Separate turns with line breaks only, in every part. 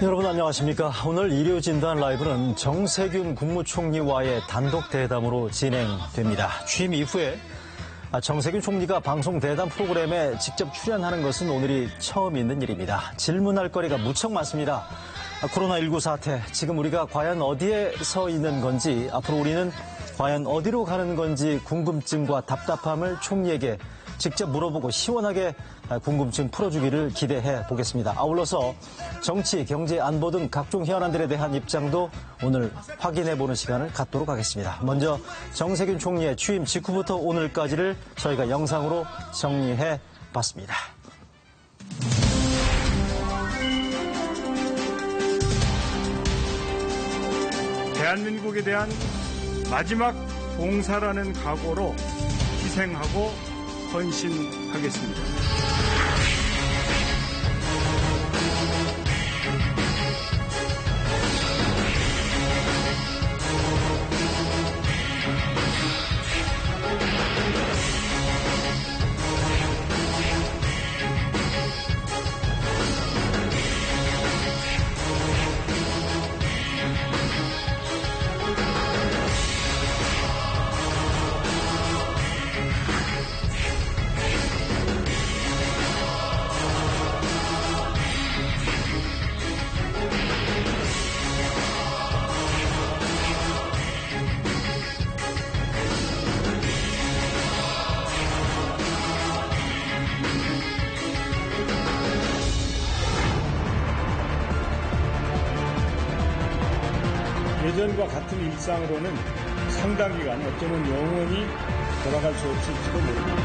여러분 안녕하십니까. 오늘 일요진단 라이브는 정세균 국무총리와의 단독 대담으로 진행됩니다. 취임 이후에 정세균 총리가 방송 대담 프로그램에 직접 출연하는 것은 오늘이 처음 있는 일입니다. 질문할 거리가 무척 많습니다. 코로나19 사태, 지금 우리가 과연 어디에 서 있는 건지, 앞으로 우리는 과연 어디로 가는 건지 궁금증과 답답함을 총리에게 직접 물어보고 시원하게 궁금증 풀어주기를 기대해 보겠습니다. 아울러서 정치, 경제, 안보 등 각종 현안들에 대한 입장도 오늘 확인해보는 시간을 갖도록 하겠습니다. 먼저 정세균 총리의 취임 직후부터 오늘까지를 저희가 영상으로 정리해 봤습니다.
대한민국에 대한 마지막 봉사라는 각오로 희생하고 헌신하겠습니다. 예전과 같은 일상으로는 상당 기간, 어쩌면 영원히 돌아갈 수 없을지도 모릅니다.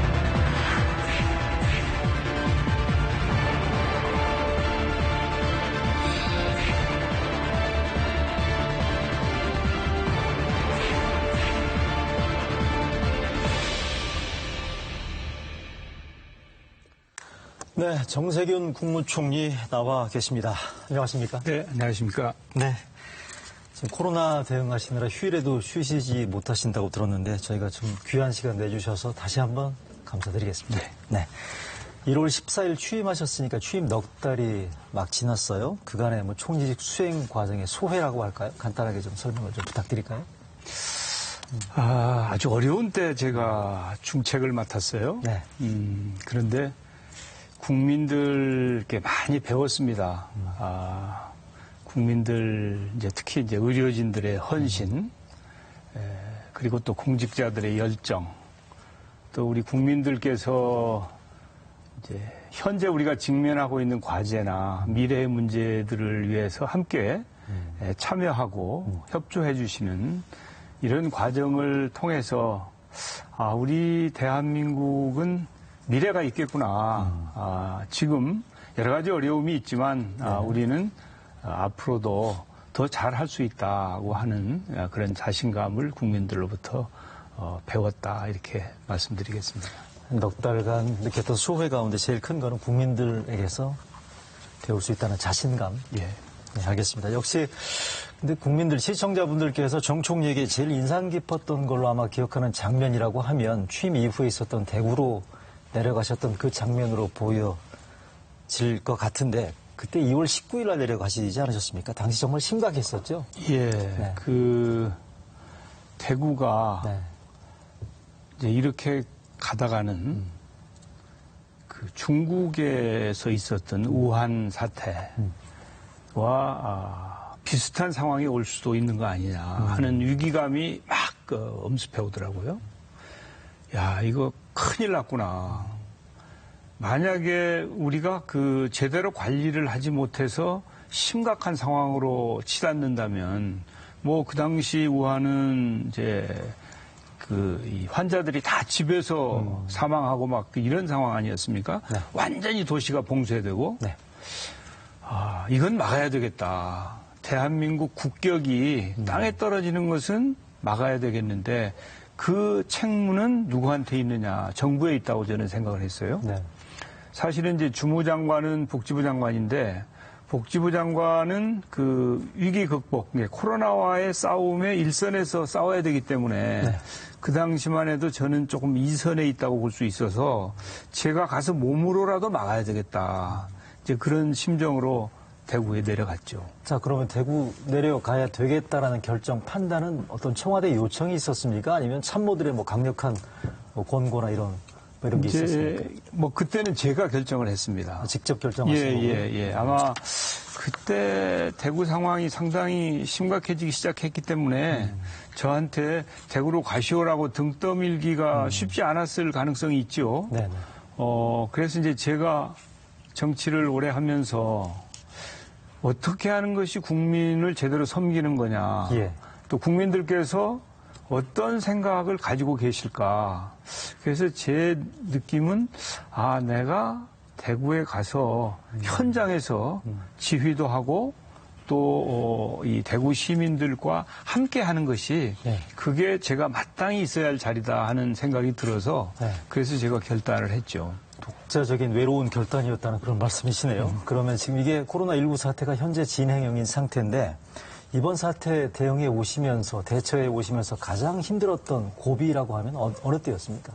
네, 정세균 국무총리 나와 계십니다. 안녕하십니까?
네, 안녕하십니까?
네. 지금 코로나 대응하시느라 휴일에도 쉬시지 못하신다고 들었는데 저희가 좀 귀한 시간 내주셔서 다시 한번 감사드리겠습니다. 네. 1월 14일 취임하셨으니까 취임 넉 달이 막 지났어요. 그간의 뭐 총리직 수행 과정의 소회라고 할까요? 간단하게 좀 설명을 좀 부탁드릴까요?
아주 어려운 때 제가 중책을 맡았어요.
네.
그런데 국민들께 많이 배웠습니다. 국민들, 특히 의료진들의 헌신, 그리고 또 공직자들의 열정, 또 우리 국민들께서 현재 우리가 직면하고 있는 과제나 미래의 문제들을 위해서 함께 참여하고 협조해 주시는 이런 과정을 통해서 우리 대한민국은 미래가 있겠구나. 지금 여러 가지 어려움이 있지만 우리는 앞으로도 더 잘할 수 있다고 하는 그런 자신감을 국민들로부터 배웠다, 이렇게 말씀드리겠습니다.
넉 달간 느꼈던 소회 가운데 제일 큰 거는 국민들에게서 배울 수 있다는 자신감.
예.
네, 알겠습니다. 역시 근데 국민들, 시청자분들께서 정 총리에게 제일 인상 깊었던 걸로 아마 기억하는 장면이라고 하면 취임 이후에 있었던 대구로 내려가셨던 그 장면으로 보여질 것 같은데, 그때 2월 19일 날 내려가시지 않으셨습니까? 당시 정말 심각했었죠?
예.
네.
대구가
네.
이제 이렇게 가다가는 중국에서 있었던 우한 사태와 비슷한 상황이 올 수도 있는 거 아니냐 하는 위기감이 막 엄습해 오더라고요. 야, 이거 큰일 났구나. 만약에 우리가 제대로 관리를 하지 못해서 심각한 상황으로 치닫는다면, 그 당시 우한은 이 환자들이 다 집에서 사망하고 이런 상황 아니었습니까?
네.
완전히 도시가 봉쇄되고,
네.
이건 막아야 되겠다. 대한민국 국격이 땅에 떨어지는 것은 막아야 되겠는데, 그 책무는 누구한테 있느냐? 정부에 있다고 저는 생각을 했어요.
네.
사실은 주무장관은 복지부 장관인데, 복지부 장관은 위기 극복, 코로나와의 싸움에 일선에서 싸워야 되기 때문에
네.
그 당시만 해도 저는 조금 이선에 있다고 볼 수 있어서 제가 가서 몸으로라도 막아야 되겠다. 이제 그런 심정으로 대구에 내려갔죠.
자, 그러면 대구 내려가야 되겠다라는 결정, 판단은 어떤 청와대 요청이 있었습니까? 아니면 참모들의 뭐 강력한 뭐 권고나 이런 게 있었습니까?
뭐 그때는 제가 결정을 했습니다.
직접 결정하신 거군요.
예. 아마 그때 대구 상황이 상당히 심각해지기 시작했기 때문에 저한테 대구로 가시오라고 등 떠밀기가 쉽지 않았을 가능성이 있죠.
네네.
그래서 이제 제가 정치를 오래 하면서 어떻게 하는 것이 국민을 제대로 섬기는 거냐.
예.
또 국민들께서 어떤 생각을 가지고 계실까. 그래서 제 느낌은 내가 대구에 가서 현장에서 지휘도 하고 또 이 대구 시민들과 함께 하는 것이
네.
그게 제가 마땅히 있어야 할 자리다 하는 생각이 들어서
네.
그래서 제가 결단을 했죠.
독자적인 외로운 결단이었다는 그런 말씀이시네요. 그러면 지금 이게 코로나19 사태가 현재 진행형인 상태인데 이번 사태 대응에 오시면서 대처에 오시면서 가장 힘들었던 고비라고 하면 어느 때였습니까?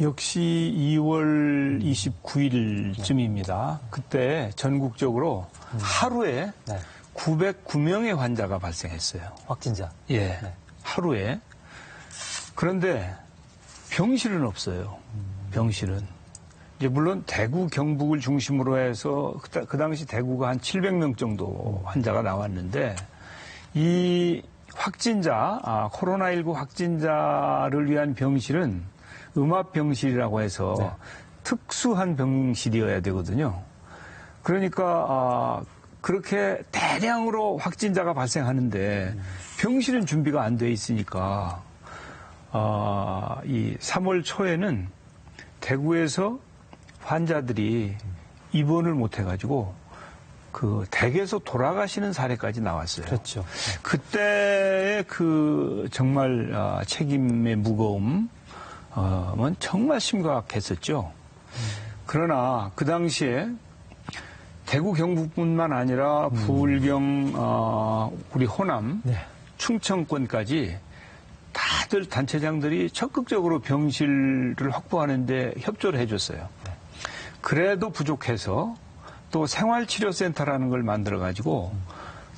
역시 2월 29일쯤입니다. 그때 전국적으로 하루에
네.
909명의 환자가 발생했어요.
확진자.
예,
네.
하루에. 그런데 병실은 없어요. 병실은. 이제 물론 대구 경북을 중심으로 해서 그 당시 대구가 한 700명 정도 환자가 나왔는데 이 확진자, 코로나19 확진자를 위한 병실은 음압병실이라고 해서
네.
특수한 병실이어야 되거든요. 그러니까 그렇게 대량으로 확진자가 발생하는데 병실은 준비가 안 돼 있으니까 이 3월 초에는 대구에서 환자들이 입원을 못 해가지고 그 댁에서 돌아가시는 사례까지 나왔어요.
그렇죠.
그때의 그 정말 책임의 무거움은 정말 심각했었죠. 그러나 그 당시에 대구 경북뿐만 아니라 부울경, 우리 호남,
네.
충청권까지 다들 단체장들이 적극적으로 병실을 확보하는데 협조를 해줬어요. 그래도 부족해서 또 생활치료센터라는 걸 만들어가지고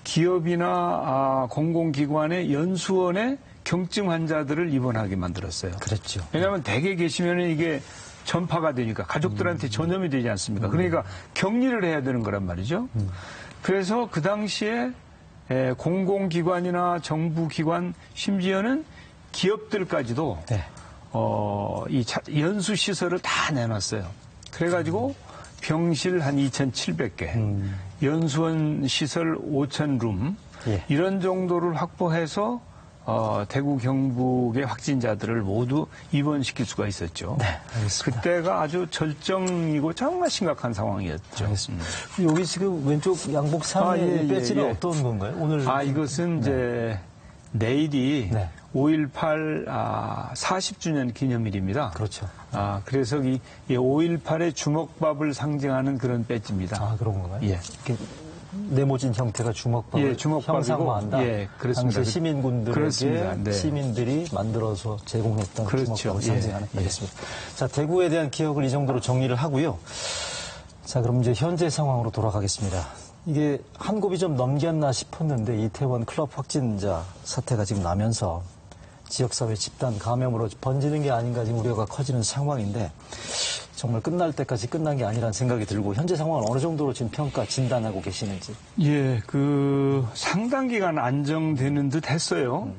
기업이나 공공기관의 연수원에 경증 환자들을 입원하게 만들었어요.
그랬죠.
왜냐하면 댁에 계시면 이게 전파가 되니까 가족들한테 전염이 되지 않습니까? 그러니까 격리를 해야 되는 거란 말이죠. 그래서 그 당시에 공공기관이나 정부기관 심지어는 기업들까지도
네.
이 연수시설을 다 내놨어요. 그래가지고 병실 한 2,700개, 연수원 시설 5,000룸
예.
이런 정도를 확보해서 대구 경북의 확진자들을 모두 입원시킬 수가 있었죠.
네, 알겠습니다.
그때가 아주 절정이고 정말 심각한 상황이었죠.
알겠습니다. 여기 지금 왼쪽 양복 상의 배지는 어떤 건가요? 오늘
이것은 이제 내일이
네.
5.18 40주년 기념일입니다.
그렇죠.
그래서 이 5.18의 주먹밥을 상징하는 그런 배지입니다.
그런 건가요?
예.
이렇게 네모진 형태가 주먹밥을
주먹밥이고,
형상화한다.
그렇습니다.
당시 시민군들에게
그렇습니다. 네.
시민들이 만들어서 제공했던
그렇죠.
주먹밥을 상징하는.
예.
알겠습니다. 자, 대구에 대한 기억을 이 정도로 정리를 하고요. 자, 그럼 이제 현재 상황으로 돌아가겠습니다. 이게 한 곱이 좀 넘겼나 싶었는데 이태원 클럽 확진자 사태가 지금 나면서 지역사회 집단 감염으로 번지는 게 아닌가 지금 우려가 커지는 상황인데 정말 끝날 때까지 끝난 게 아니라는 생각이 들고 현재 상황을 어느 정도로 지금 평가, 진단하고 계시는지.
예, 상당 기간 안정되는 듯 했어요.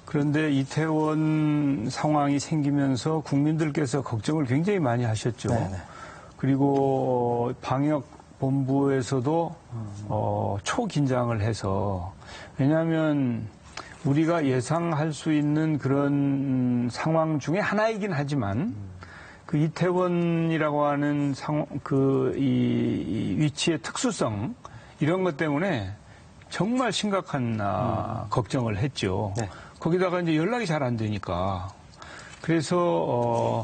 그런데 이태원 상황이 생기면서 국민들께서 걱정을 굉장히 많이 하셨죠.
네네.
그리고 방역본부에서도 초긴장을 해서 왜냐하면 우리가 예상할 수 있는 그런 상황 중에 하나이긴 하지만 그 이태원이라고 하는 이 위치의 특수성 이런 것 때문에 정말 심각한 걱정을 했죠.
네.
거기다가 이제 연락이 잘 안 되니까 그래서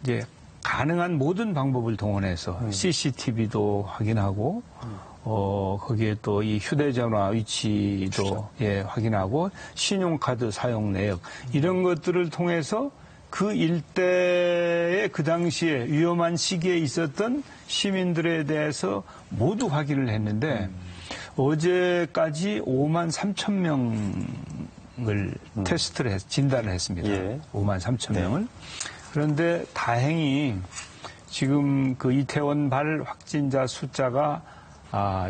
이제 가능한 모든 방법을 동원해서 CCTV도 확인하고 거기에 또 이 휴대전화 위치도 확인하고 신용카드 사용 내역 이런 것들을 통해서 그 일대에 그 당시에 위험한 시기에 있었던 시민들에 대해서 모두 확인을 했는데 어제까지 5만 3천 명을 테스트를 진단을 했습니다.
예.
5만 3천 명을. 그런데 다행히 지금 그 이태원발 확진자 숫자가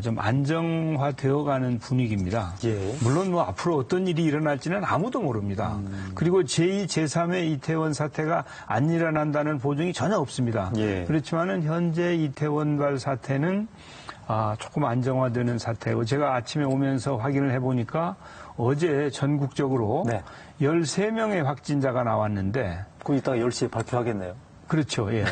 좀 안정화되어 가는 분위기입니다.
예.
물론 뭐 앞으로 어떤 일이 일어날지는 아무도 모릅니다. 그리고 제2, 제3의 이태원 사태가 안 일어난다는 보증이 전혀 없습니다.
예.
그렇지만은 현재 이태원발 사태는 조금 안정화되는 사태고 제가 아침에 오면서 확인을 해보니까 어제 전국적으로
네.
13명의 확진자가 나왔는데
그 이따가 10시에 발표하겠네요.
그렇죠. 예.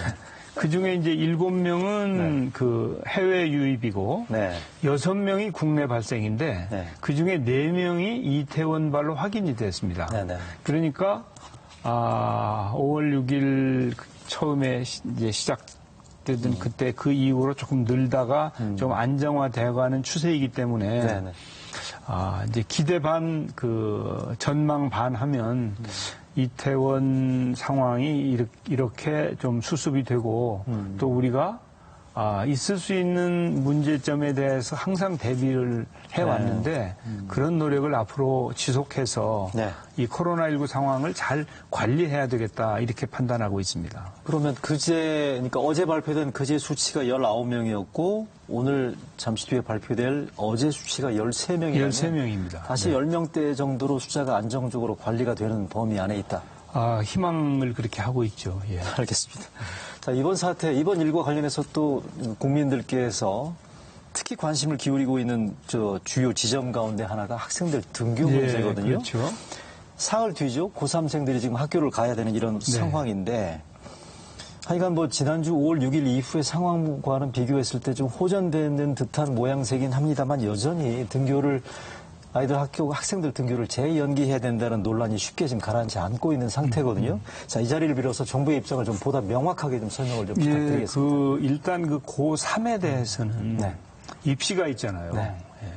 그 중에 이제 7명은 그 해외 유입이고
네.
6명이 국내 발생인데
네.
그 중에 4명이 이태원발로 확인이 됐습니다.
네네.
그러니까 5월 6일 처음에 이제 시작되던 그때 그 이후로 조금 늘다가 좀 안정화되어가는 추세이기 때문에
네네.
이제 기대 반 그 전망 반 하면 이태원 상황이 이렇게 좀 수습이 되고 또 우리가 있을 수 있는 문제점에 대해서 항상 대비를 해왔는데 그런 노력을 앞으로 지속해서
네.
이 코로나19 상황을 잘 관리해야 되겠다 이렇게 판단하고 있습니다.
그러면 그러니까 어제 발표된 그제 수치가 19명이었고 오늘 잠시 뒤에 발표될 어제 수치가 13명이라면
13명입니다.
다시 10명대 정도로 숫자가 안정적으로 관리가 되는 범위 안에 있다.
희망을 그렇게 하고 있죠. 예.
알겠습니다. 자, 이번 사태, 이번 일과 관련해서 또 국민들께서 특히 관심을 기울이고 있는 주요 지점 가운데 하나가 학생들 등교 문제거든요.
그렇죠.
사흘 뒤죠. 고3생들이 지금 학교를 가야 되는 이런 상황인데 하여간 뭐 지난주 5월 6일 이후의 상황과는 비교했을 때 좀 호전되는 듯한 모양새긴 합니다만 여전히 학생들 등교를 재연기해야 된다는 논란이 쉽게 지금 가라앉지 않고 있는 상태거든요. 자, 이 자리를 빌어서 정부의 입장을 좀 보다 명확하게 좀 설명을 좀 부탁드리겠습니다.
일단 그 고3에 대해서는 입시가 있잖아요.
네.
예.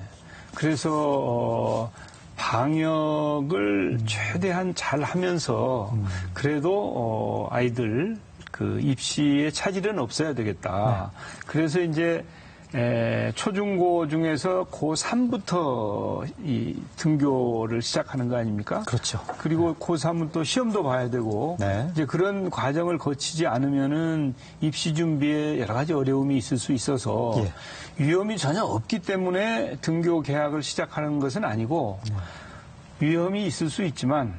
그래서 방역을 최대한 잘 하면서 그래도 아이들 그 입시에 차질은 없어야 되겠다. 그래서 이제 초중고 중에서 고3부터 이 등교를 시작하는 거 아닙니까?
그렇죠.
그리고 고3은 또 시험도 봐야 되고 이제 그런 과정을 거치지 않으면은 입시 준비에 여러 가지 어려움이 있을 수 있어서 위험이 전혀 없기 때문에 등교 개학을 시작하는 것은 아니고 위험이 있을 수 있지만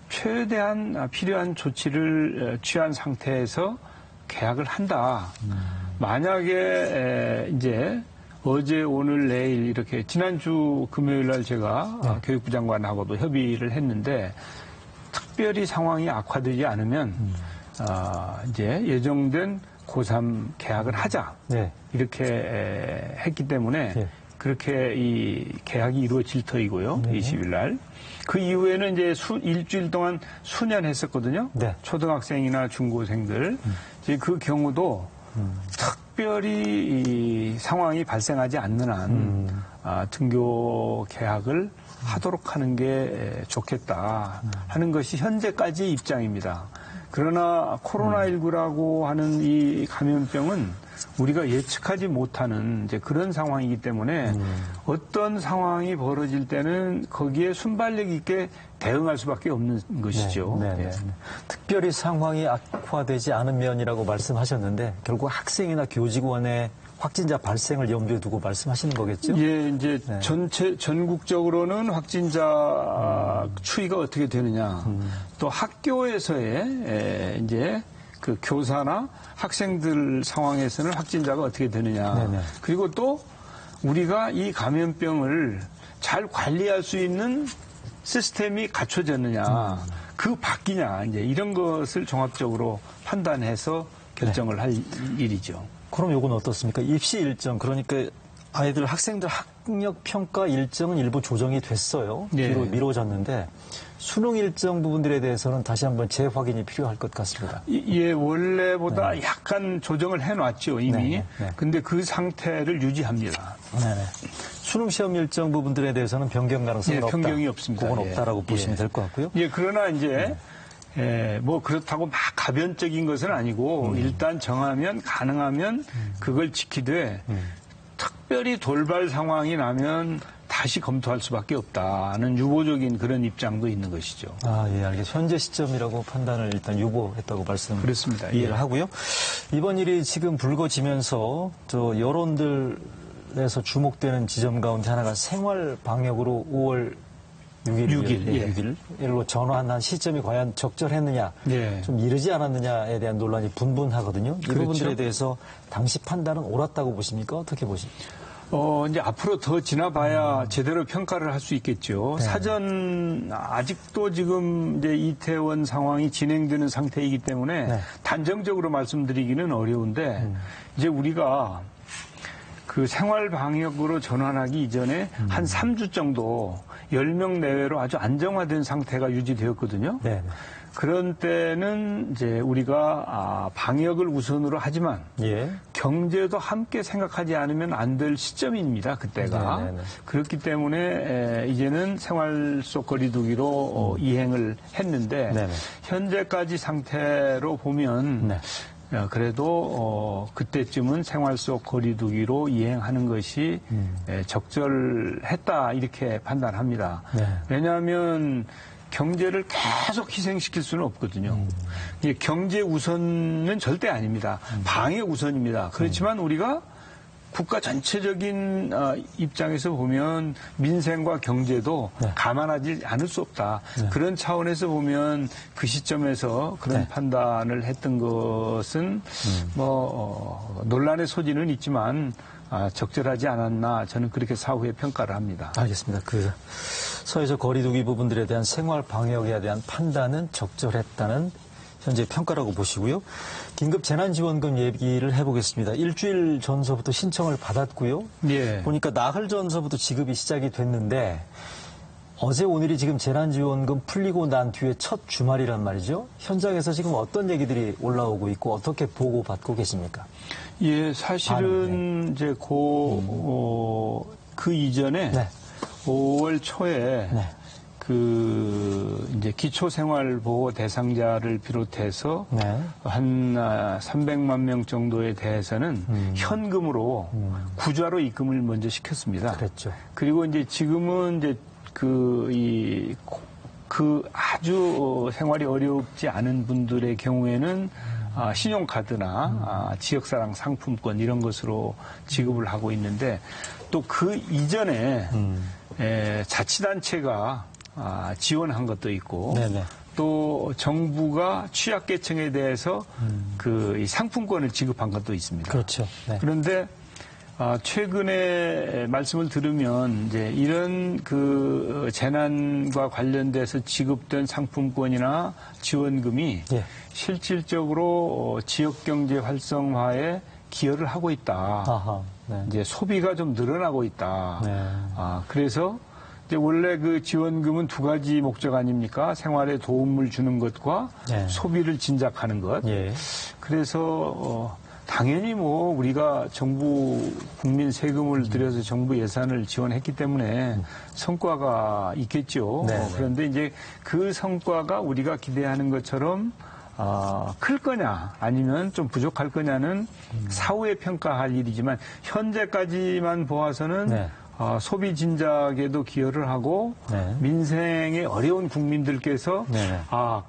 최대한 필요한 조치를 취한 상태에서 개학을 한다. 만약에 이제 어제 오늘 내일 이렇게 지난주 금요일 날 제가 교육부 장관하고도 협의를 했는데 특별히 상황이 악화되지 않으면 이제 예정된 고3 개학을 하자 이렇게 했기 때문에 그렇게 이 개학이 이루어질 터이고요. 20일 날. 그 이후에는 이제 일주일 동안 수년했었거든요. 초등학생이나 중고생들. 이제 그 경우도 특별히 이 상황이 발생하지 않는 한 등교 개학을 하도록 하는 게 좋겠다 하는 것이 현재까지의 입장입니다. 그러나 코로나19라고 하는 이 감염병은 우리가 예측하지 못하는 이제 그런 상황이기 때문에 어떤 상황이 벌어질 때는 거기에 순발력 있게 대응할 수밖에 없는 것이죠.
특별히 상황이 악화되지 않은 면이라고 말씀하셨는데 결국 학생이나 교직원의 확진자 발생을 염두에 두고 말씀하시는 거겠죠?
예, 이제 전국적으로는 확진자 추이가 어떻게 되느냐, 또 학교에서의 이제 그 교사나 학생들 상황에서는 확진자가 어떻게 되느냐, 그리고 또 우리가 이 감염병을 잘 관리할 수 있는 시스템이 갖춰졌느냐, 그 바뀌냐, 이제 이런 것을 종합적으로 판단해서 결정을 할 일이죠.
그럼 요건 어떻습니까? 입시 일정, 그러니까 학생들 학력 평가 일정은 일부 조정이 됐어요. 뒤로 미뤄졌는데 수능 일정 부분들에 대해서는 다시 한번 재확인이 필요할 것 같습니다.
예, 원래보다 약간 조정을 해놨죠, 이미. 근데 그 상태를 유지합니다.
수능 시험 일정 부분들에 대해서는 변경 가능성은 없다.
변경이 없습니다.
그건 없다라고 보시면 될 것 같고요.
그러나 이제 뭐 그렇다고 막 가변적인 것은 아니고 일단 정하면 가능하면 그걸 지키되 특별히 돌발 상황이 나면 다시 검토할 수밖에 없다는 유보적인 그런 입장도 있는 것이죠.
아, 예, 알겠습니다. 현재 시점이라고 판단을 일단 유보했다고
그렇습니다.
이해를
예.
하고요. 이번 일이 지금 불거지면서 여론들에서 주목되는 지점 가운데 하나가 생활 방역으로 5월 6일,
예.
6일로 전환한 시점이 과연 적절했느냐,
예.
좀 이르지 않았느냐에 대한 논란이 분분하거든요. 이
그렇죠.
부분들에 대해서 당시 판단은 옳았다고 보십니까? 어떻게 보십니까?
이제 앞으로 더 지나봐야 제대로 평가를 할 수 있겠죠.
네.
아직도 지금 이제 이태원 상황이 진행되는 상태이기 때문에
네.
단정적으로 말씀드리기는 어려운데 이제 우리가 그 생활 방역으로 전환하기 이전에 한 3주 정도 10명 내외로 아주 안정화된 상태가 유지되었거든요.
네.
그런 때는 이제 우리가 방역을 우선으로 하지만
예.
경제도 함께 생각하지 않으면 안 될 시점입니다. 그때가.
네네네.
그렇기 때문에 이제는 생활 속 거리두기로 이행을 했는데
네네.
현재까지 상태로 보면
네.
그래도 그때쯤은 생활 속 거리두기로 이행하는 것이 적절했다 이렇게 판단합니다.
네.
왜냐하면 경제를 계속 희생시킬 수는 없거든요. 이게 경제 우선은 절대 아닙니다. 방역 우선입니다. 그렇지만 우리가 국가 전체적인 입장에서 보면 민생과 경제도
네.
감안하지 않을 수 없다.
네.
그런 차원에서 보면 그 시점에서 그런
네.
판단을 했던 것은 논란의 소지는 있지만 적절하지 않았나 저는 그렇게 사후에 평가를 합니다.
알겠습니다. 사회적 거리두기 부분들에 대한 생활 방역에 대한 판단은 적절했다는 현재 평가라고 보시고요. 긴급 재난지원금 얘기를 해보겠습니다. 일주일 전서부터 신청을 받았고요.
예.
보니까 나흘 전서부터 지급이 시작이 됐는데 어제 오늘이 지금 재난지원금 풀리고 난 뒤에 첫 주말이란 말이죠. 현장에서 지금 어떤 얘기들이 올라오고 있고 어떻게 보고받고 계십니까?
예, 사실은 이제 그 이전에
네.
5월 초에
네.
이제 기초생활보호 대상자를 비롯해서
네.
한 300만 명 정도에 대해서는 현금으로 구좌로 입금을 먼저 시켰습니다.
그랬죠.
그리고 이제 지금은 이제 아주 생활이 어렵지 않은 분들의 경우에는 신용카드나 지역사랑 상품권 이런 것으로 지급을 하고 있는데 또 그 이전에 자치단체가 지원한 것도 있고
네네.
또 정부가 취약계층에 대해서 이 상품권을 지급한 것도 있습니다.
그렇죠. 네.
그런데 최근에 말씀을 들으면 이제 이런 재난과 관련돼서 지급된 상품권이나 지원금이
예.
실질적으로 지역 경제 활성화에 기여를 하고 있다.
아하. 네.
이제 소비가 좀 늘어나고 있다.
네.
그래서 이제 원래 그 지원금은 두 가지 목적 아닙니까? 생활에 도움을 주는 것과
네.
소비를 진작하는 것.
예.
그래서 당연히 우리가 정부 국민 세금을 들여서 정부 예산을 지원했기 때문에 성과가 있겠죠.
네.
그런데 이제 그 성과가 우리가 기대하는 것처럼 클 거냐 아니면 좀 부족할 거냐는 사후에 평가할 일이지만 현재까지만 보아서는
네.
소비 진작에도 기여를 하고
네.
민생에 어려운 국민들께서
네.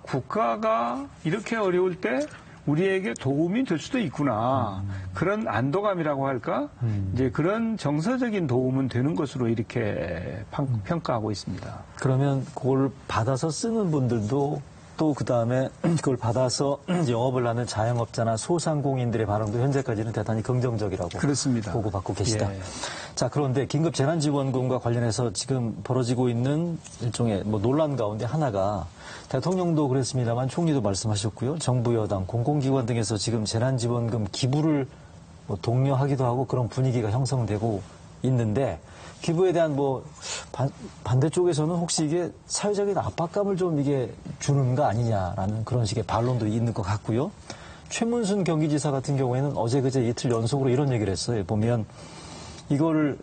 국가가 이렇게 어려울 때 우리에게 도움이 될 수도 있구나. 그런 안도감이라고 할까? 이제 그런 정서적인 도움은 되는 것으로 이렇게 평가하고 있습니다.
그러면 그걸 받아서 쓰는 분들도 또 그다음에 그걸 받아서 영업을 하는 자영업자나 소상공인들의 반응도 현재까지는 대단히 긍정적이라고
그렇습니다.
보고받고 계시다.
예.
자, 그런데 긴급 재난지원금과 관련해서 지금 벌어지고 있는 일종의 논란 가운데 하나가 대통령도 그랬습니다만 총리도 말씀하셨고요. 정부 여당, 공공기관 등에서 지금 재난지원금 기부를 독려하기도 하고 그런 분위기가 형성되고 있는데 기부에 대한 반대쪽에서는 혹시 이게 사회적인 압박감을 좀 이게 주는 거 아니냐라는 그런 식의 반론도 있는 것 같고요. 최문순 경기지사 같은 경우에는 어제 그제 이틀 연속으로 이런 얘기를 했어요. 보면 이거를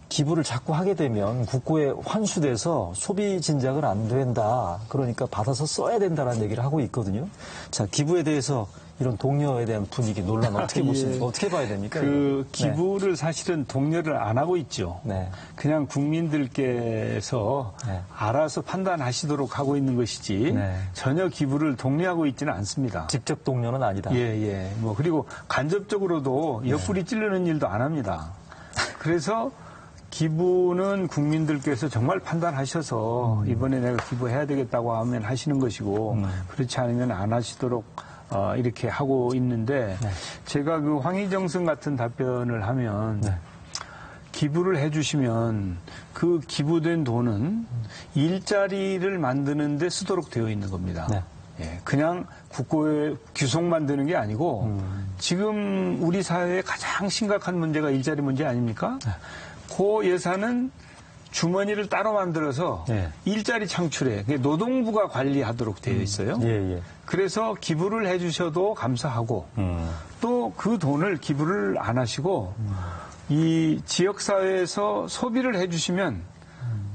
기부를 자꾸 하게 되면 국고에 환수돼서 소비 진작은 안 된다. 그러니까 받아서 써야 된다라는 얘기를 하고 있거든요. 자, 기부에 대해서 이런 동료에 대한 분위기, 논란 어떻게 보십니까? 어떻게 봐야 됩니까?
그
이거?
기부를 사실은 독려를 안 하고 있죠.
네.
그냥 국민들께서
네.
알아서 판단하시도록 하고 있는 것이지
네.
전혀 기부를 독려하고 있지는 않습니다.
직접 동료는 아니다.
예. 뭐 그리고 간접적으로도 옆구리 찌르는 일도 안 합니다. 그래서 기부는 국민들께서 정말 판단하셔서 이번에 내가 기부해야 되겠다고 하면 하시는 것이고 그렇지 않으면 안 하시도록 이렇게 하고 있는데
네.
제가 그 황희정승 같은 답변을 하면
네.
기부를 해주시면 그 기부된 돈은 일자리를 만드는 데 쓰도록 되어 있는 겁니다.
네.
예, 그냥 국고에 규속 만드는 게 아니고 지금 우리 사회의 가장 심각한 문제가 일자리 문제 아닙니까?
네.
그 예산은 주머니를 따로 만들어서
네.
일자리 창출에 노동부가 관리하도록 되어 있어요.
예.
그래서 기부를 해주셔도 감사하고 또 그 돈을 기부를 안 하시고 이 지역사회에서 소비를 해주시면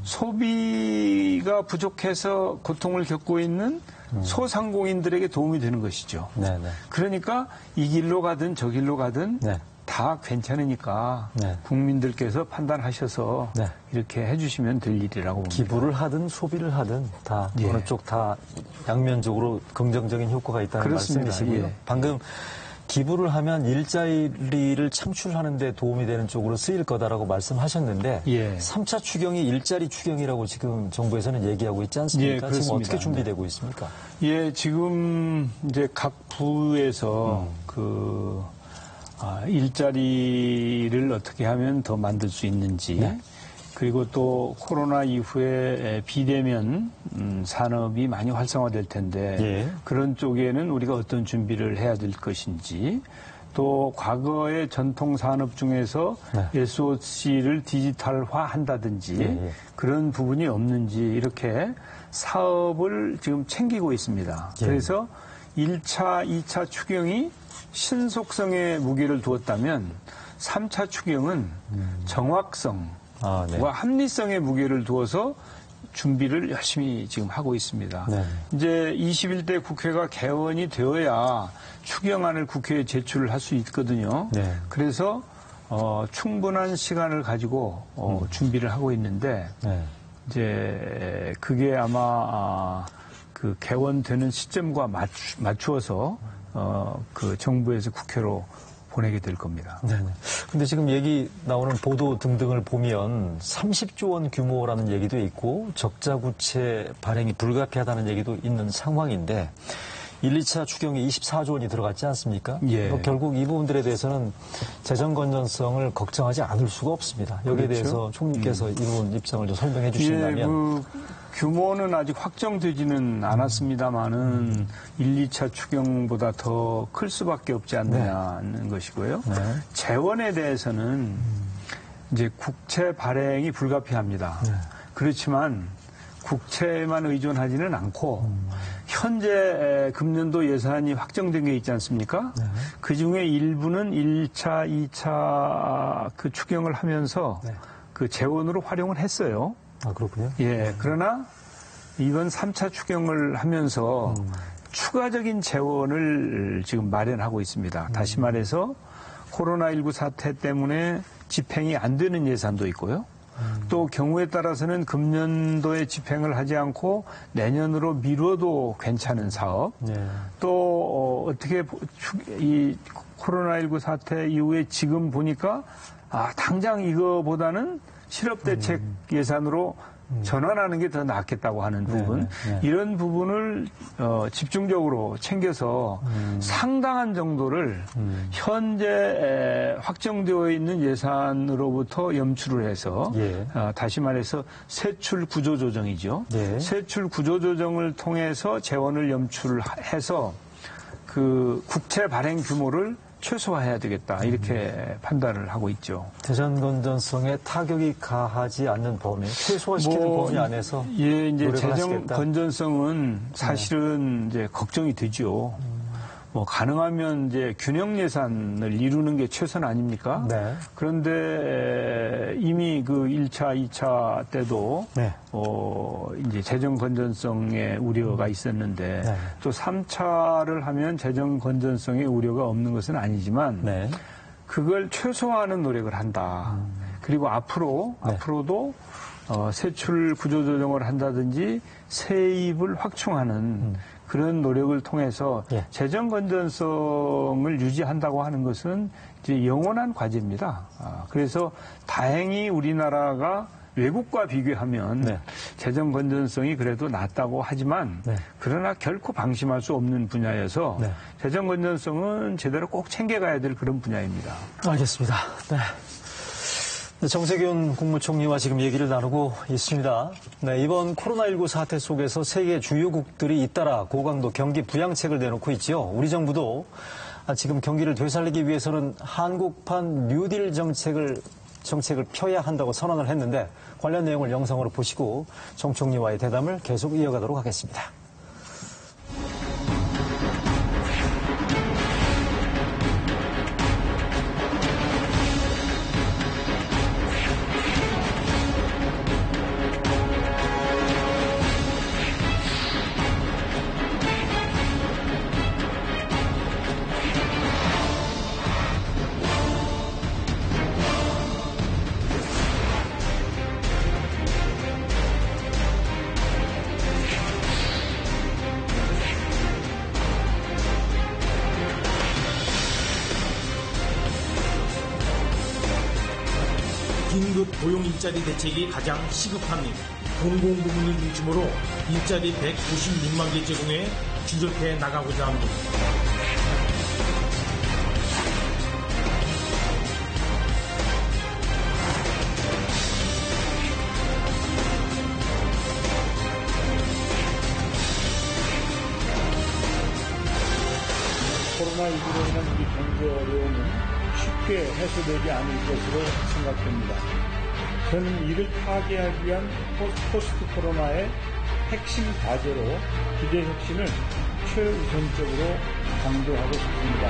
소비가 부족해서 고통을 겪고 있는 소상공인들에게 도움이 되는 것이죠.
네네.
그러니까 이 길로 가든 저 길로 가든
네.
다 괜찮으니까
네.
국민들께서 판단하셔서
네.
이렇게 해주시면 될 일이라고 봅니다.
기부를 하든 소비를 하든 다
예.
어느 쪽 다 양면적으로 긍정적인 효과가 있다는
그렇습니다.
말씀이시고요.
예.
방금 기부를 하면 일자리를 창출하는 데 도움이 되는 쪽으로 쓰일 거다라고 말씀하셨는데
예.
3차 추경이 일자리 추경이라고 지금 정부에서는 얘기하고 있지 않습니까?
예,
지금
그렇습니다.
어떻게 준비되고 있습니까?
예, 지금 이제 각 부에서 일자리를 어떻게 하면 더 만들 수 있는지
네.
그리고 또 코로나 이후에 비대면 산업이 많이 활성화될 텐데
예.
그런 쪽에는 우리가 어떤 준비를 해야 될 것인지 또 과거의 전통 산업 중에서
네.
SOC를 디지털화 한다든지
예.
그런 부분이 없는지 이렇게 사업을 지금 챙기고 있습니다.
예.
그래서 1차, 2차 추경이 신속성에 무게를 두었다면 3차 추경은 정확성
네.
와 합리성의 무게를 두어서 준비를 열심히 지금 하고 있습니다.
네.
이제 21대 국회가 개원이 되어야 추경안을 국회에 제출을 할 수 있거든요.
네.
그래서 충분한 시간을 가지고 준비를 하고 있는데
네.
이제 그게 아마 그 개원되는 시점과 맞추어서 그 정부에서 국회로 보내게 될 겁니다.
네네. 근데 지금 얘기 나오는 보도 등등을 보면 30조 원 규모라는 얘기도 있고 적자구체 발행이 불가피하다는 얘기도 있는 상황인데 1, 2차 추경에 24조 원이 들어갔지 않습니까?
예.
결국 이 부분들에 대해서는 재정 건전성을 걱정하지 않을 수가 없습니다. 여기에
그렇죠.
대해서 총리께서 이 부분 입장을 좀 설명해
예,
주신다면.
규모는 아직 확정되지는 않았습니다만은 1, 2차 추경보다 더 클 수밖에 없지 않느냐는 것이고요.
네.
재원에 대해서는 이제 국채 발행이 불가피합니다.
네.
그렇지만 국채만 의존하지는 않고 현재 금년도 예산이 확정된 게 있지 않습니까?
네.
그중에 일부는 1차, 2차 그 추경을 하면서
네.
그 재원으로 활용을 했어요.
아, 그렇군요.
예, 그러나 이번 3차 추경을 하면서 추가적인 재원을 지금 마련하고 있습니다. 다시 말해서 코로나19 사태 때문에 집행이 안 되는 예산도 있고요. 또 경우에 따라서는 금년도에 집행을 하지 않고 내년으로 미뤄도 괜찮은 사업.
네.
또 어떻게 이 코로나19 사태 이후에 지금 보니까 당장 이거보다는 실업대책 예산으로 전환하는 게 더 낫겠다고 하는 부분.
네.
이런 부분을 집중적으로 챙겨서 상당한 정도를 현재 확정되어 있는 예산으로부터 염출을 해서
예.
다시 말해서 세출 구조 조정이죠.
예.
세출 구조 조정을 통해서 재원을 염출해서 그 국채 발행 규모를 최소화해야 되겠다 이렇게 판단을 하고 있죠.
재정 건전성에 타격이 가하지 않는 범위, 최소화시키는 범위 안에서
예, 이제
노력을
재정
하시겠다.
건전성은 사실은 이제 걱정이 되죠. 뭐 가능하면 이제 균형 예산을 이루는 게 최선 아닙니까?
네.
그런데 이미 그 1차, 2차 때도
네.
이제 재정 건전성의 우려가 있었는데
네.
또 3차를 하면 재정 건전성의 우려가 없는 것은 아니지만
네.
그걸 최소화하는 노력을 한다. 그리고 앞으로도 세출 구조 조정을 한다든지 세입을 확충하는 그런 노력을 통해서
예.
재정 건전성을 유지한다고 하는 것은 이제 영원한 과제입니다. 그래서 다행히 우리나라가 외국과 비교하면
네.
재정 건전성이 그래도 낮다고 하지만
네.
그러나 결코 방심할 수 없는 분야여서
네.
재정 건전성은 제대로 꼭 챙겨가야 될 그런 분야입니다.
알겠습니다. 네. 정세균 국무총리와 지금 얘기를 나누고 있습니다. 네, 이번 코로나19 사태 속에서 세계 주요국들이 잇따라 고강도 경기 부양책을 내놓고 있지요. 우리 정부도 지금 경기를 되살리기 위해서는 한국판 뉴딜 정책을 펴야 한다고 선언을 했는데 관련 내용을 영상으로 보시고 정 총리와의 대담을 계속 이어가도록 하겠습니다.
긴급 고용 일자리 대책이 가장 시급합니다. 공공부문을 중심으로 일자리 196만 개 제공해 주력해 나가고자 합니다.
코로나19로 인한 우리 경제 어려움은 쉽게 해소되지 않을 것으로 생각됩니다. 저는 이를 타개하기 위한 포스트 코로나의 핵심 과제로 기대 혁신을 최우선적으로 강조하고 싶습니다.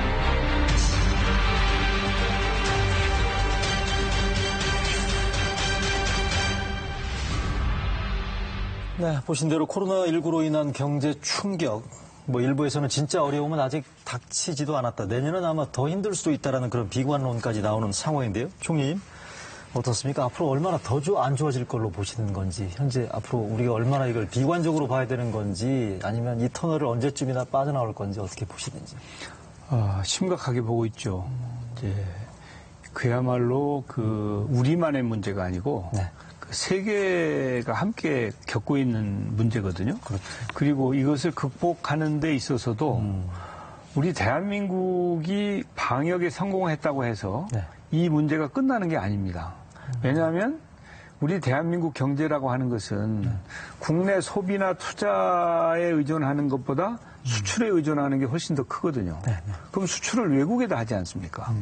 네, 보신 대로 코로나19로 인한 경제 충격, 일부에서는 진짜 어려움은 아직 닥치지도 않았다. 내년은 아마 더 힘들 수도 있다라는 그런 비관론까지 나오는 상황인데요. 총리님, 어떻습니까? 앞으로 얼마나 더 안 좋아질 걸로 보시는 건지, 현재 앞으로 우리가 얼마나 이걸 비관적으로 봐야 되는 건지, 아니면 이 터널을 언제쯤이나 빠져나올 건지 어떻게 보시는지.
심각하게 보고 있죠. 이제 그야말로 우리만의 문제가 아니고
네.
세계가 함께 겪고 있는 문제거든요.
그렇죠.
그리고 이것을 극복하는 데 있어서도 우리 대한민국이 방역에 성공했다고 해서
네.
이 문제가 끝나는 게 아닙니다. 왜냐하면 우리 대한민국 경제라고 하는 것은 국내 소비나 투자에 의존하는 것보다 수출에 의존하는 게 훨씬 더 크거든요.
네.
그럼 수출을 외국에다 하지 않습니까?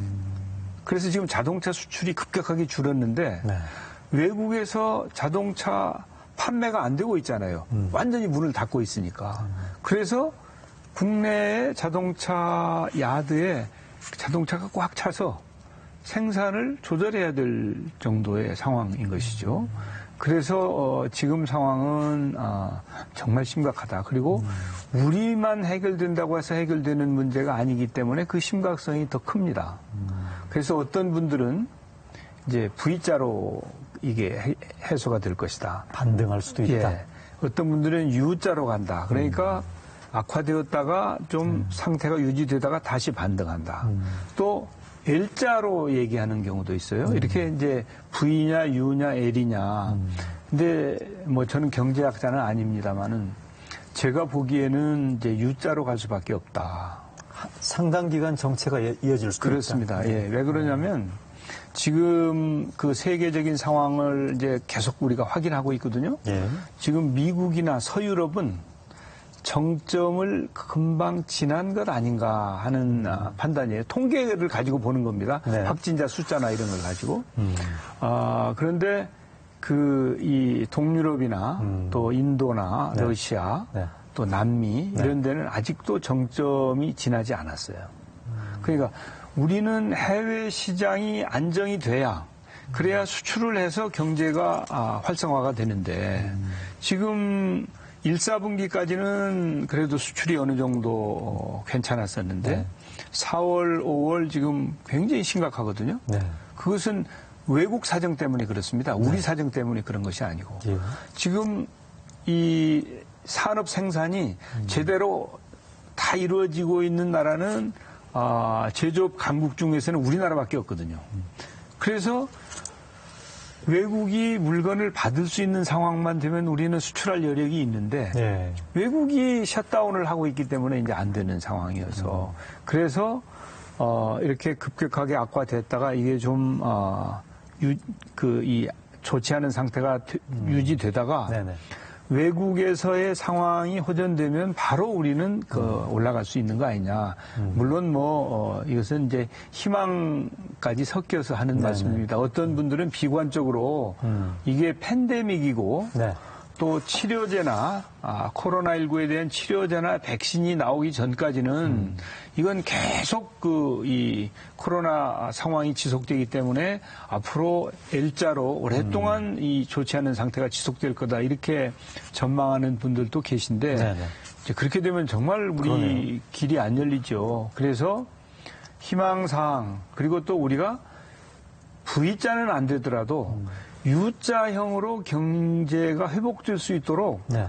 그래서 지금 자동차 수출이 급격하게 줄었는데
네.
외국에서 자동차 판매가 안 되고 있잖아요. 완전히 문을 닫고 있으니까. 그래서 국내의 자동차 야드에 자동차가 꽉 차서 생산을 조절해야 될 정도의 상황인 것이죠. 그래서 지금 상황은 정말 심각하다. 그리고 우리만 해결된다고 해서 해결되는 문제가 아니기 때문에 그 심각성이 더 큽니다. 그래서 어떤 분들은 이제 V자로 이게 해소가 될 것이다.
반등할 수도 있다.
예. 어떤 분들은 U자로 간다. 그러니까 악화되었다가 좀 상태가 유지되다가 다시 반등한다. 또 L자로 얘기하는 경우도 있어요. 이렇게 이제 V냐, U냐, L이냐. 근데 저는 경제학자는 아닙니다만은 제가 보기에는 이제 U자로 갈 수밖에 없다.
상당 기간 정체가 이어질 수도
그렇습니다.
있다.
예. 왜 그러냐면 지금 그 세계적인 상황을 이제 계속 우리가 확인하고 있거든요.
예.
지금 미국이나 서유럽은 정점을 금방 지난 것 아닌가 하는 판단이에요. 통계를 가지고 보는 겁니다.
네.
확진자 숫자나 이런 걸 가지고. 그런데 이 동유럽이나 또 인도나
네.
러시아,
네.
또 남미 이런 데는 아직도 정점이 지나지 않았어요. 그러니까 우리는 해외 시장이 안정이 돼야 그래야 수출을 해서 경제가 활성화가 되는데 지금 1, 4분기까지는 그래도 수출이 어느 정도 괜찮았었는데 4월, 5월 지금 굉장히 심각하거든요.
네.
그것은 외국 사정 때문에 그렇습니다. 우리 사정 때문에 그런 것이 아니고
예.
지금 이 산업 생산이 제대로 다 이루어지고 있는 나라는 제조업 강국 중에서는 우리나라밖에 없거든요. 그래서 외국이 물건을 받을 수 있는 상황만 되면 우리는 수출할 여력이 있는데
네.
외국이 샷다운을 하고 있기 때문에 이제 안 되는 상황이어서 그래서 이렇게 급격하게 악화됐다가 이게 좀 이 좋지 않은 상태가 유지되다가
네네.
외국에서의 상황이 호전되면 바로 우리는 올라갈 수 있는 거 아니냐. 물론 이것은 이제 희망까지 섞여서 하는 말씀입니다. 어떤 분들은 비관적으로 이게 팬데믹이고
네.
또 치료제나 코로나19에 대한 치료제나 백신이 나오기 전까지는 이건 계속 이 코로나 상황이 지속되기 때문에 앞으로 L자로 오랫동안 이 좋지 않은 상태가 지속될 거다 이렇게 전망하는 분들도 계신데
네네.
이제 그렇게 되면 정말 우리
그러네요.
길이 안 열리죠. 그래서 희망사항 그리고 또 우리가 V자는 안 되더라도 U자형으로 경제가 회복될 수 있도록
네.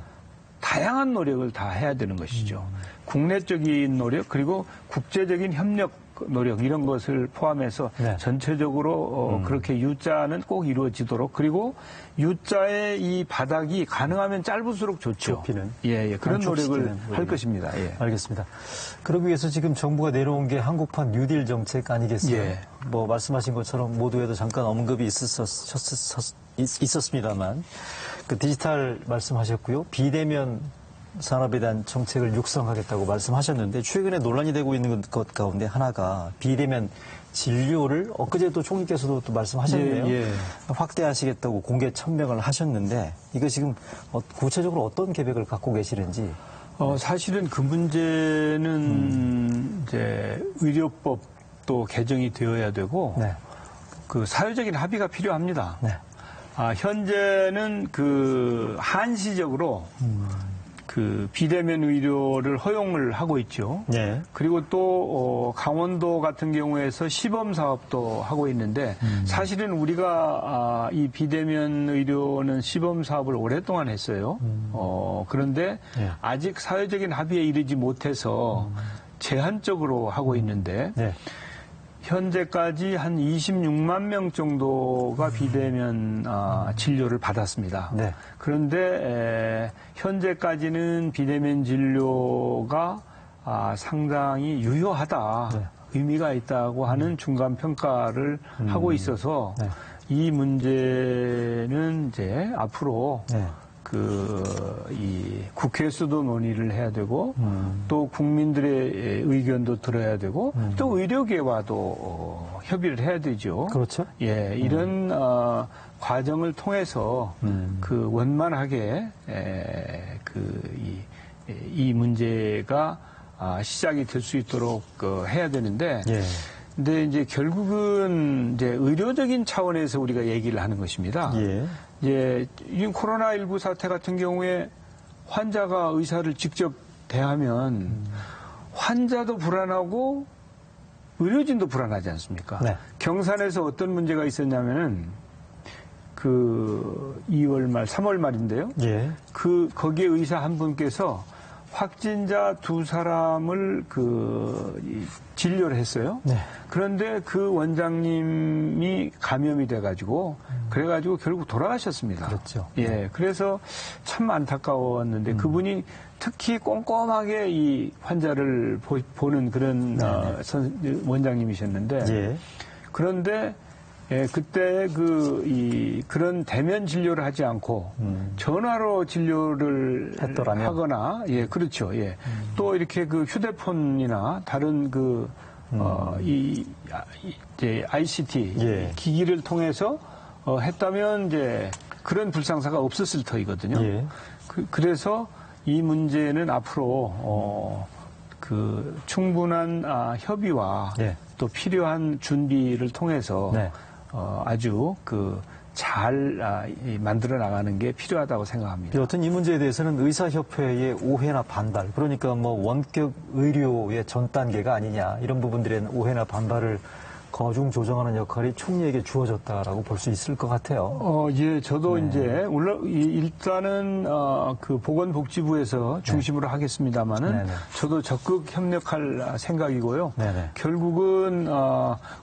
다양한 노력을 다 해야 되는 것이죠. 국내적인 노력 그리고 국제적인 협력 노력 이런 것을 포함해서
네.
전체적으로 그렇게 U자는 꼭 이루어지도록 그리고 U자의 이 바닥이 가능하면 짧을수록 좋죠.
좁히는.
예, 그런 노력을
단축시키는
할 것입니다. 예.
알겠습니다. 그러기 위해서 지금 정부가 내놓은 게 한국판 뉴딜 정책 아니겠어요?
예.
뭐 말씀하신 것처럼 모두에도 잠깐 언급이 있었습니다만 그 디지털 말씀하셨고요. 비대면 산업에 대한 정책을 육성하겠다고 말씀하셨는데 최근에 논란이 되고 있는 것 가운데 하나가 비대면 진료를 엊그제도 총리께서도 또 말씀하셨네요.
예, 예.
확대하시겠다고 공개 천명을 하셨는데 이거 지금 구체적으로 어떤 계획을 갖고 계시는지.
사실은 그 문제는 이제 의료법도 개정이 되어야 되고
네.
그 사회적인 합의가 필요합니다.
네.
현재는 그 한시적으로 그 비대면 의료를 허용을 하고 있죠.
네.
그리고 또 강원도 같은 경우에서 시범 사업도 하고 있는데 사실은 우리가 이 비대면 의료는 시범 사업을 오랫동안 했어요. 그런데
네.
아직 사회적인 합의에 이르지 못해서 제한적으로 하고 있는데
네.
현재까지 한 26만 명 정도가 비대면 진료를 받았습니다.
네.
그런데 현재까지는 비대면 진료가 상당히 유효하다,
네.
의미가 있다고 하는 중간 평가를 하고 있어서
네.
이 문제는 이제 앞으로
네.
이 국회에서도 논의를 해야 되고 또 국민들의 의견도 들어야 되고 또 의료계와도 협의를 해야 되죠.
그렇죠.
예, 이런 과정을 통해서 그 원만하게 이 문제가 시작이 될 수 있도록 해야 되는데.
예.
근데 이제 결국은 이제 의료적인 차원에서 우리가 얘기를 하는 것입니다.
예.
이 코로나19 사태 같은 경우에 환자가 의사를 직접 대하면 환자도 불안하고 의료진도 불안하지 않습니까?
네.
경산에서 어떤 문제가 있었냐면은 그 2월 말, 3월 말인데요.
예.
거기에 의사 한 분께서 확진자 2사람을 진료를 했어요.
네.
그런데 그 원장님이 감염이 돼가지고 그래가지고 결국 돌아가셨습니다.
그렇죠.
예, 그래서 참 안타까웠는데 그분이 특히 꼼꼼하게 이 환자를 보는 그런 원장님이셨는데
예.
그런데 그때 그런 대면 진료를 하지 않고 전화로 진료를
했더라면?
하거나 그렇죠. 예. 또 이렇게 그 휴대폰이나 다른 이제 ICT
예.
기기를 통해서 했다면 이제 그런 불상사가 없었을 터이거든요.
예.
그래서 이 문제는 앞으로 그 충분한 협의와
네.
또 필요한 준비를 통해서
네.
아주 잘 만들어 나가는 게 필요하다고 생각합니다.
여튼 이 문제에 대해서는 의사협회의 오해나 반발, 그러니까 뭐 원격 의료의 전 단계가 아니냐 이런 부분들에 대한 오해나 반발을 거중 조정하는 역할이 총리에게 주어졌다라고 볼 수 있을 것 같아요.
예, 저도 이제 일단은 그 보건복지부에서 중심으로 하겠습니다만은
네네.
저도 적극 협력할 생각이고요.
네네.
결국은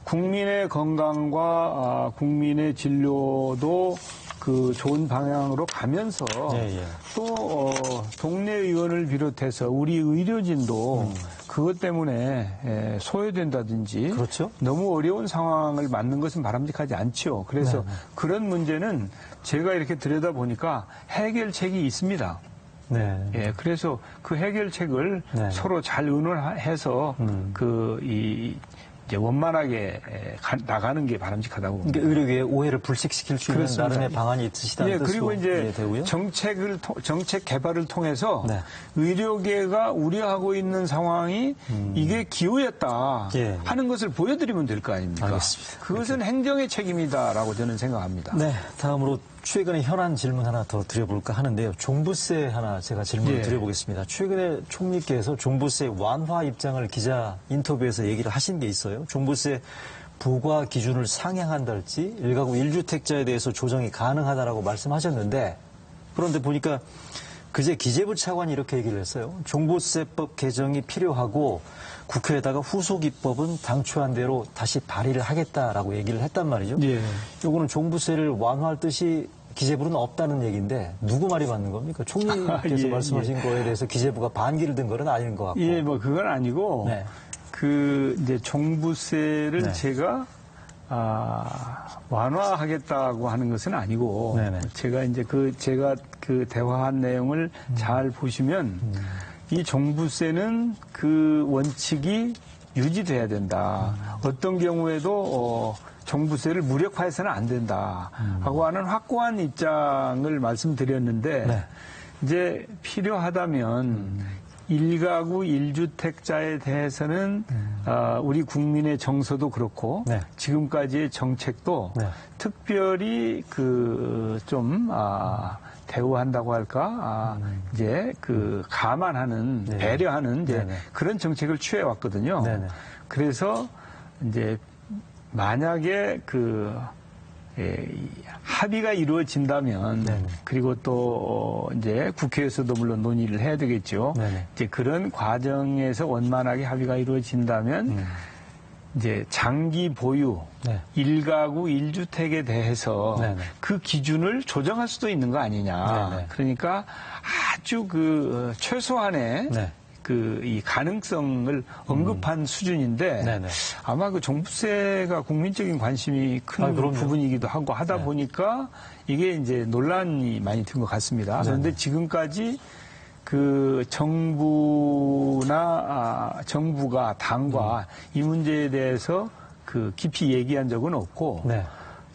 국민의 건강과 국민의 진료도 그 좋은 방향으로 가면서
예, 예.
또 동네 의원을 비롯해서 우리 의료진도 그것 때문에 소외된다든지
그렇죠.
너무 어려운 상황을 맞는 것은 바람직하지 않죠. 그래서 그런 문제는 제가 이렇게 들여다보니까 해결책이 있습니다.
네.
예, 그래서 그 해결책을
네.
서로 잘 의논해서 이제 원만하게 나가는 게 바람직하다고 봅니다.
그러니까 의료계의 오해를 불식시킬 수 있는
그렇습니다.
나름의 방안이 있으시다는
예,
뜻으로
그리고 이제
되고요.
정책 개발을 통해서
네.
의료계가 우려하고 있는 상황이 이게 기후였다
예.
하는 것을 보여드리면 될 거 아닙니까?
알겠습니다.
그것은 행정의 책임이다라고 저는 생각합니다.
네, 다음으로 최근에 현안 질문 하나 더 드려볼까 하는데요. 종부세 하나 제가 질문을
예.
드려보겠습니다. 최근에 총리께서 종부세 완화 입장을 기자 인터뷰에서 얘기를 하신 게 있어요. 종부세 부과 기준을 상향한달지 1가구 1주택자에 대해서 조정이 가능하다라고 말씀하셨는데 그런데 보니까 그제 기재부 차관이 이렇게 얘기를 했어요. 종부세법 개정이 필요하고 국회에다가 후속 입법은 당초한 대로 다시 발의를 하겠다라고 얘기를 했단 말이죠.
예.
요거는 종부세를 완화할 뜻이 기재부는 없다는 얘기인데 누구 말이 맞는 겁니까? 총리께서
예,
말씀하신 거에 대해서 기재부가 반기를 든 거는 아닌 것 같고.
예, 뭐 그건 아니고
네.
그 이제 종부세를
네.
제가 완화하겠다고 하는 것은 아니고
네네.
제가 이제 제가 그 대화한 내용을 잘 보시면 이 종부세는 그 원칙이 유지돼야 된다. 어떤 경우에도 종부세를 무력화해서는 안 된다. 하고 하는 확고한 입장을 말씀드렸는데
네.
이제 필요하다면 1가구 1주택자에 대해서는 우리 국민의 정서도 그렇고
네.
지금까지의 정책도
네.
특별히 대우한다고 할까 이제 감안하는
네.
배려하는 이제
네네.
그런 정책을 취해 왔거든요.
네네.
그래서 이제 만약에 합의가 이루어진다면
네네.
그리고 또 이제 국회에서도 물론 논의를 해야 되겠죠.
네네.
이제 그런 과정에서 원만하게 합의가 이루어진다면 이제 장기 보유
네.
1가구 1주택에 대해서
네네.
그 기준을 조정할 수도 있는 거 아니냐.
네네.
그러니까 아주 최소한의
네.
이 가능성을 언급한 수준인데
네네.
아마 그 종부세가 국민적인 관심이 큰
그럼요.
부분이기도 하고 하다
네.
보니까 이게 이제 논란이 많이 든 것 같습니다.
네네.
그런데 지금까지 그 정부가 당과 이 문제에 대해서 깊이 얘기한 적은 없고
네.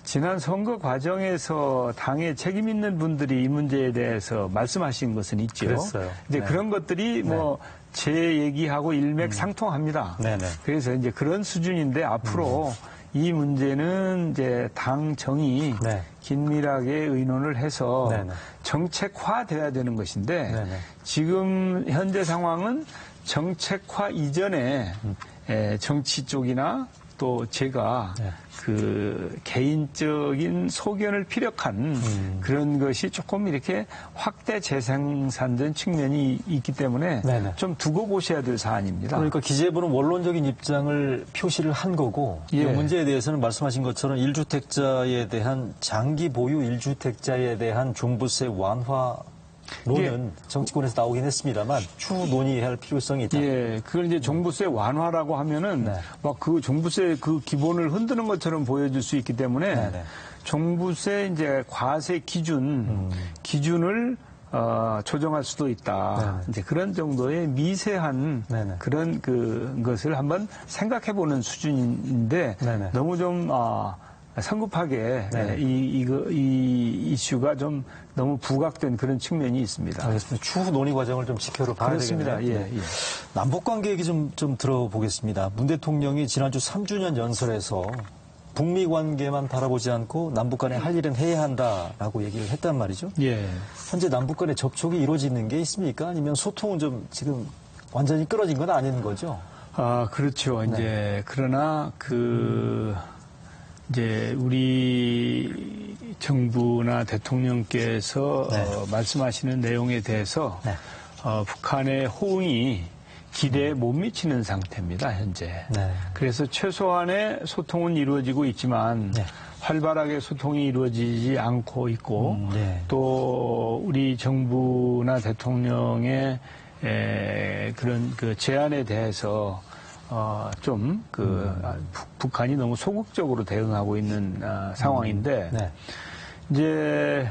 지난 선거 과정에서 당에 책임 있는 분들이 이 문제에 대해서 말씀하신 것은 있죠.
그랬어요.
이제
네.
그런 것들이 제 얘기하고 일맥상통합니다.
네네.
그래서 이제 그런 수준인데 앞으로 이 문제는 이제 당 정이
네.
긴밀하게 의논을 해서
네네.
정책화돼야 되는 것인데
네네.
지금 현재 상황은 정책화 이전에 정치 쪽이나 또 제가
네.
개인적인 소견을 피력한 그런 것이 조금 이렇게 확대 재생산된 측면이 있기 때문에
네네.
좀 두고 보셔야 될 사안입니다.
그러니까 기재부는 원론적인 입장을 표시를 한 거고 이
예.
문제에 대해서는 말씀하신 것처럼 1주택자에 대한 장기 보유 1주택자에 대한 종부세 완화론은
예.
정치권에서 나오긴 했습니다만 추후 논의할 필요성이 있다.
예, 그걸 이제 종부세 완화라고 하면은
네.
막 그 종부세 그 기본을 흔드는 것처럼 보여질 수 있기 때문에
네네.
종부세 이제 과세 기준을 조정할 수도 있다.
네네.
이제 그런 정도의 미세한
네네.
그런 것을 한번 생각해보는 수준인데
네네.
너무 좀 성급하게
네.
이 이슈가 좀 너무 부각된 그런 측면이 있습니다.
알겠습니다. 추후 논의 과정을 좀 지켜봐야
그렇습니다.
되겠네요.
예, 예.
남북관계 얘기 좀 들어보겠습니다. 문 대통령이 지난주 3주년 연설에서 북미 관계만 바라보지 않고 남북 간에 할 일은 해야 한다라고 얘기를 했단 말이죠.
예.
현재 남북 간의 접촉이 이루어지는 게 있습니까? 아니면 소통은 좀 지금 완전히 끊어진 건 아닌 거죠?
아, 그렇죠.
네.
이제, 그러나, 이제, 우리 정부나 대통령께서
네.
말씀하시는 내용에 대해서,
네.
북한의 호응이 기대에 못 미치는 상태입니다, 현재.
네.
그래서 최소한의 소통은 이루어지고 있지만,
네.
활발하게 소통이 이루어지지 않고 있고,
네.
또 우리 정부나 대통령의 그런 그 제안에 대해서 북한이 너무 소극적으로 대응하고 있는 상황인데
네.
이제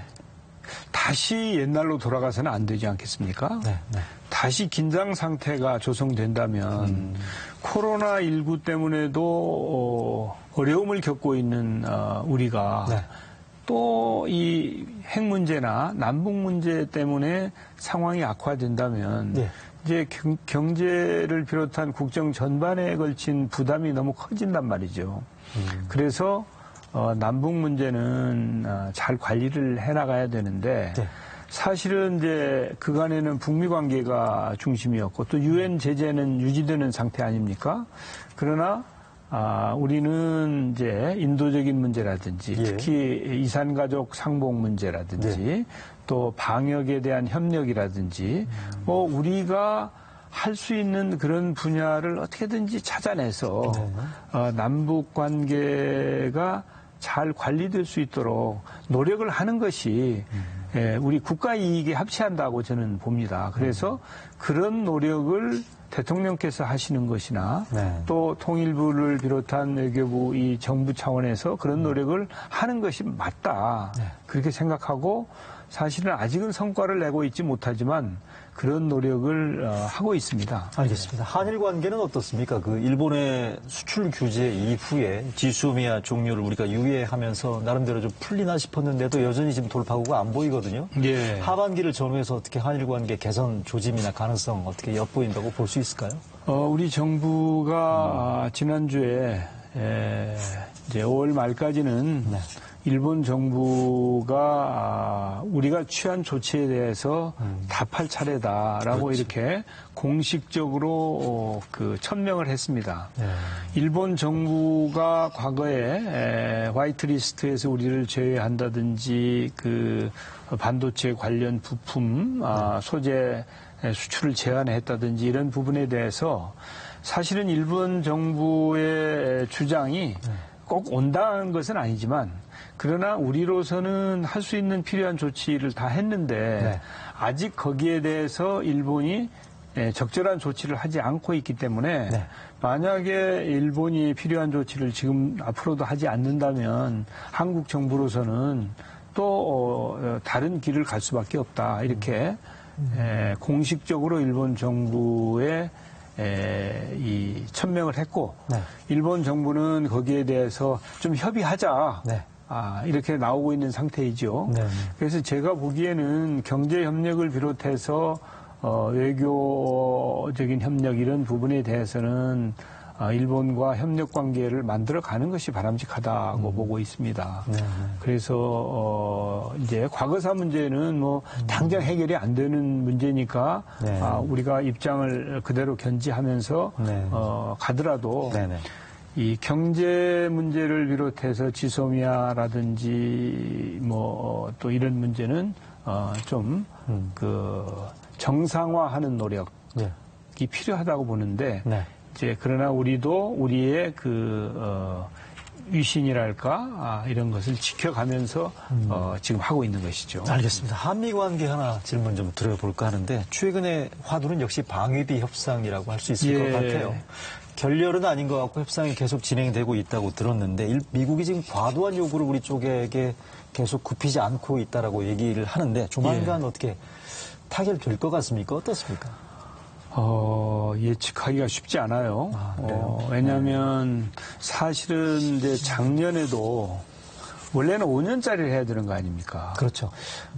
다시 옛날로 돌아가서는 안 되지 않겠습니까?
네. 네.
다시 긴장 상태가 조성된다면 코로나19 때문에도 어려움을 겪고 있는 우리가
네.
또 이 핵 문제나 남북 문제 때문에 상황이 악화된다면
네.
이제 경제를 비롯한 국정 전반에 걸친 부담이 너무 커진단 말이죠. 그래서 남북 문제는 잘 관리를 해나가야 되는데
네.
사실은 이제 그간에는 북미 관계가 중심이었고 또 유엔 제재는 유지되는 상태 아닙니까? 그러나 우리는 이제 인도적인 문제라든지
예.
특히 이산가족 상봉 문제라든지
네.
또 방역에 대한 협력이라든지 우리가 할 수 있는 그런 분야를 어떻게든지 찾아내서 남북 관계가 잘 관리될 수 있도록 노력을 하는 것이 우리 국가 이익에 합치한다고 저는 봅니다. 그래서 그런 노력을 대통령께서 하시는 것이나
네.
또 통일부를 비롯한 외교부 이 정부 차원에서 그런 노력을 하는 것이 맞다.
네.
그렇게 생각하고 사실은 아직은 성과를 내고 있지 못하지만 그런 노력을 하고 있습니다.
알겠습니다. 한일 관계는 어떻습니까? 그 일본의 수출 규제 이후에 지소미아 종료를 우리가 유예하면서 나름대로 좀 풀리나 싶었는데도 여전히 지금 돌파구가 안 보이거든요.
예.
하반기를 전후해서 어떻게 한일 관계 개선 조짐이나 가능성 어떻게 엿보인다고 볼 수 있을까요?
우리 정부가 지난주에 이제 5월 말까지는
네.
일본 정부가 우리가 취한 조치에 대해서 답할 차례다라고
그렇죠.
이렇게 공식적으로 천명을 했습니다.
네.
일본 정부가 과거에 화이트리스트에서 우리를 제외한다든지 그 반도체 관련 부품 소재 수출을 제한했다든지 이런 부분에 대해서 사실은 일본 정부의 주장이 꼭 온당한 것은 아니지만 그러나 우리로서는 할 수 있는 필요한 조치를 다 했는데
네.
아직 거기에 대해서 일본이 적절한 조치를 하지 않고 있기 때문에
네.
만약에 일본이 필요한 조치를 지금 앞으로도 하지 않는다면 한국 정부로서는 또 다른 길을 갈 수밖에 없다. 이렇게 공식적으로 일본 정부에 이 천명을 했고
네.
일본 정부는 거기에 대해서 좀 협의하자.
네.
이렇게 나오고 있는 상태이죠.
네.
그래서 제가 보기에는 경제 협력을 비롯해서 외교적인 협력 이런 부분에 대해서는 일본과 협력 관계를 만들어 가는 것이 바람직하다고 보고 있습니다.
네.
그래서 이제 과거사 문제는 뭐 당장 해결이 안 되는 문제니까
네.
우리가 입장을 그대로 견지하면서
네.
가더라도
네네.
이 경제 문제를 비롯해서 지소미아라든지 또 이런 문제는 좀 정상화하는 노력이
네.
필요하다고 보는데
네.
이제 그러나 우리도 우리의 위신이랄까 이런 것을 지켜가면서 지금 하고 있는 것이죠.
알겠습니다. 한미 관계 하나 질문 좀 드려볼까 하는데 최근에 화두는 역시 방위비 협상이라고 할 수 있을
예.
것 같아요. 결렬은 아닌 것 같고 협상이 계속 진행되고 있다고 들었는데 미국이 지금 과도한 요구를 우리 쪽에게 계속 굽히지 않고 있다라고 얘기를 하는데 조만간 어떻게 타결될 것 같습니까? 어떻습니까?
예측하기가 쉽지 않아요.
그래요?
왜냐하면 사실은 이제 작년에도 원래는 5년짜리를 해야 되는 거 아닙니까?
그렇죠.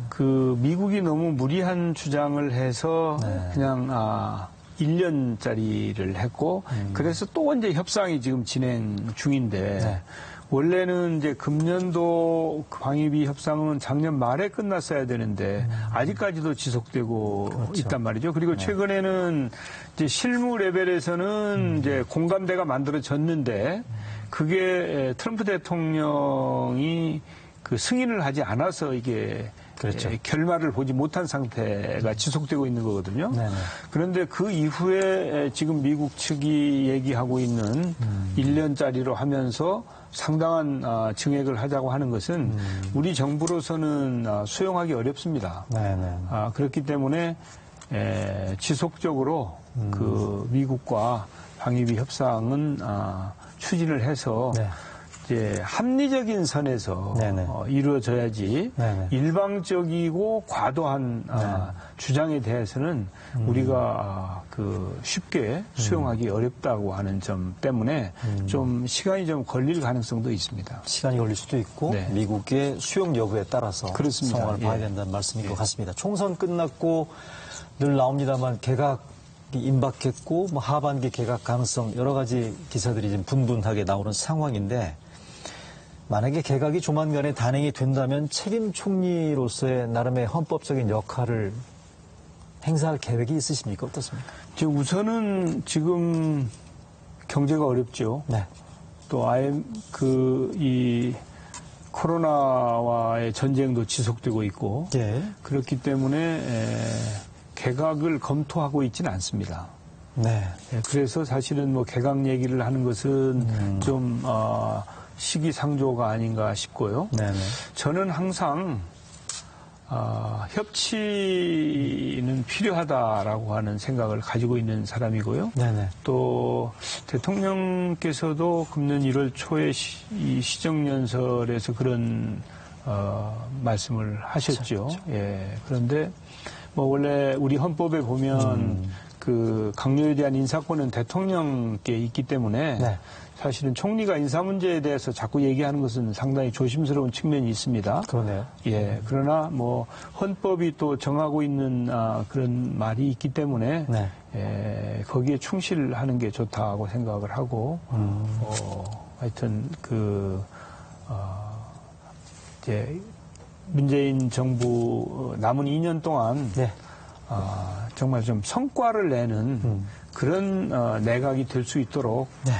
그 미국이 너무 무리한 주장을 해서
네.
그냥 1년짜리를 했고 그래서 또 이제 협상이 지금 진행 중인데
네.
원래는 이제 금년도 방위비 협상은 작년 말에 끝났어야 되는데 아직까지도 지속되고
그렇죠.
있단 말이죠. 그리고 최근에는 이제 실무 레벨에서는 이제 공감대가 만들어졌는데 그게 트럼프 대통령이 그 승인을 하지 않아서 이게
그렇죠.
결말을 보지 못한 상태가 지속되고 있는 거거든요.
네네.
그런데 그 이후에 지금 미국 측이 얘기하고 있는 1년짜리로 하면서 상당한 증액을 하자고 하는 것은 우리 정부로서는 수용하기 어렵습니다.
네네.
그렇기 때문에 지속적으로 그 미국과 방위비 협상은 추진을 해서
네.
이제 합리적인 선에서
네네.
이루어져야지
네네.
일방적이고 과도한 주장에 대해서는 우리가 그 쉽게 수용하기 어렵다고 하는 점 때문에 좀 시간이 좀 걸릴 가능성도 있습니다.
시간이 걸릴 수도 있고
네.
미국의 수용 여부에 따라서
그렇습니다.
상황을 봐야
예.
된다는 말씀인 것 같습니다. 총선 끝났고 늘 나옵니다만 개각이 임박했고 뭐 하반기 개각 가능성 여러 가지 기사들이 지금 분분하게 나오는 상황인데 만약에 개각이 조만간에 단행이 된다면 책임 총리로서의 나름의 헌법적인 역할을 행사할 계획이 있으십니까? 어떻습니까?
우선은 지금 경제가 어렵죠.
네.
또 이 코로나와의 전쟁도 지속되고 있고
예.
그렇기 때문에 개각을 검토하고 있지는 않습니다.
네.
그래서 사실은 뭐 개각 얘기를 하는 것은 좀 시기상조가 아닌가 싶고요.
네네.
저는 항상 협치는 필요하다라고 하는 생각을 가지고 있는 사람이고요.
네네.
또 대통령께서도 금년 1월 초에 이 시정연설에서 그런 말씀을 하셨죠. 예. 그런데 뭐 원래 우리 헌법에 보면 그 강요에 대한 인사권은 대통령께 있기 때문에
네.
사실은 총리가 인사 문제에 대해서 자꾸 얘기하는 것은 상당히 조심스러운 측면이 있습니다.
그러네요.
예. 그러나 뭐 헌법이 또 정하고 있는 그런 말이 있기 때문에
네.
거기에 충실하는 게 좋다고 생각을 하고 하여튼 이제 문재인 정부 남은 2년 동안
네.
정말 좀 성과를 내는 그런 내각이 될 수 있도록
네.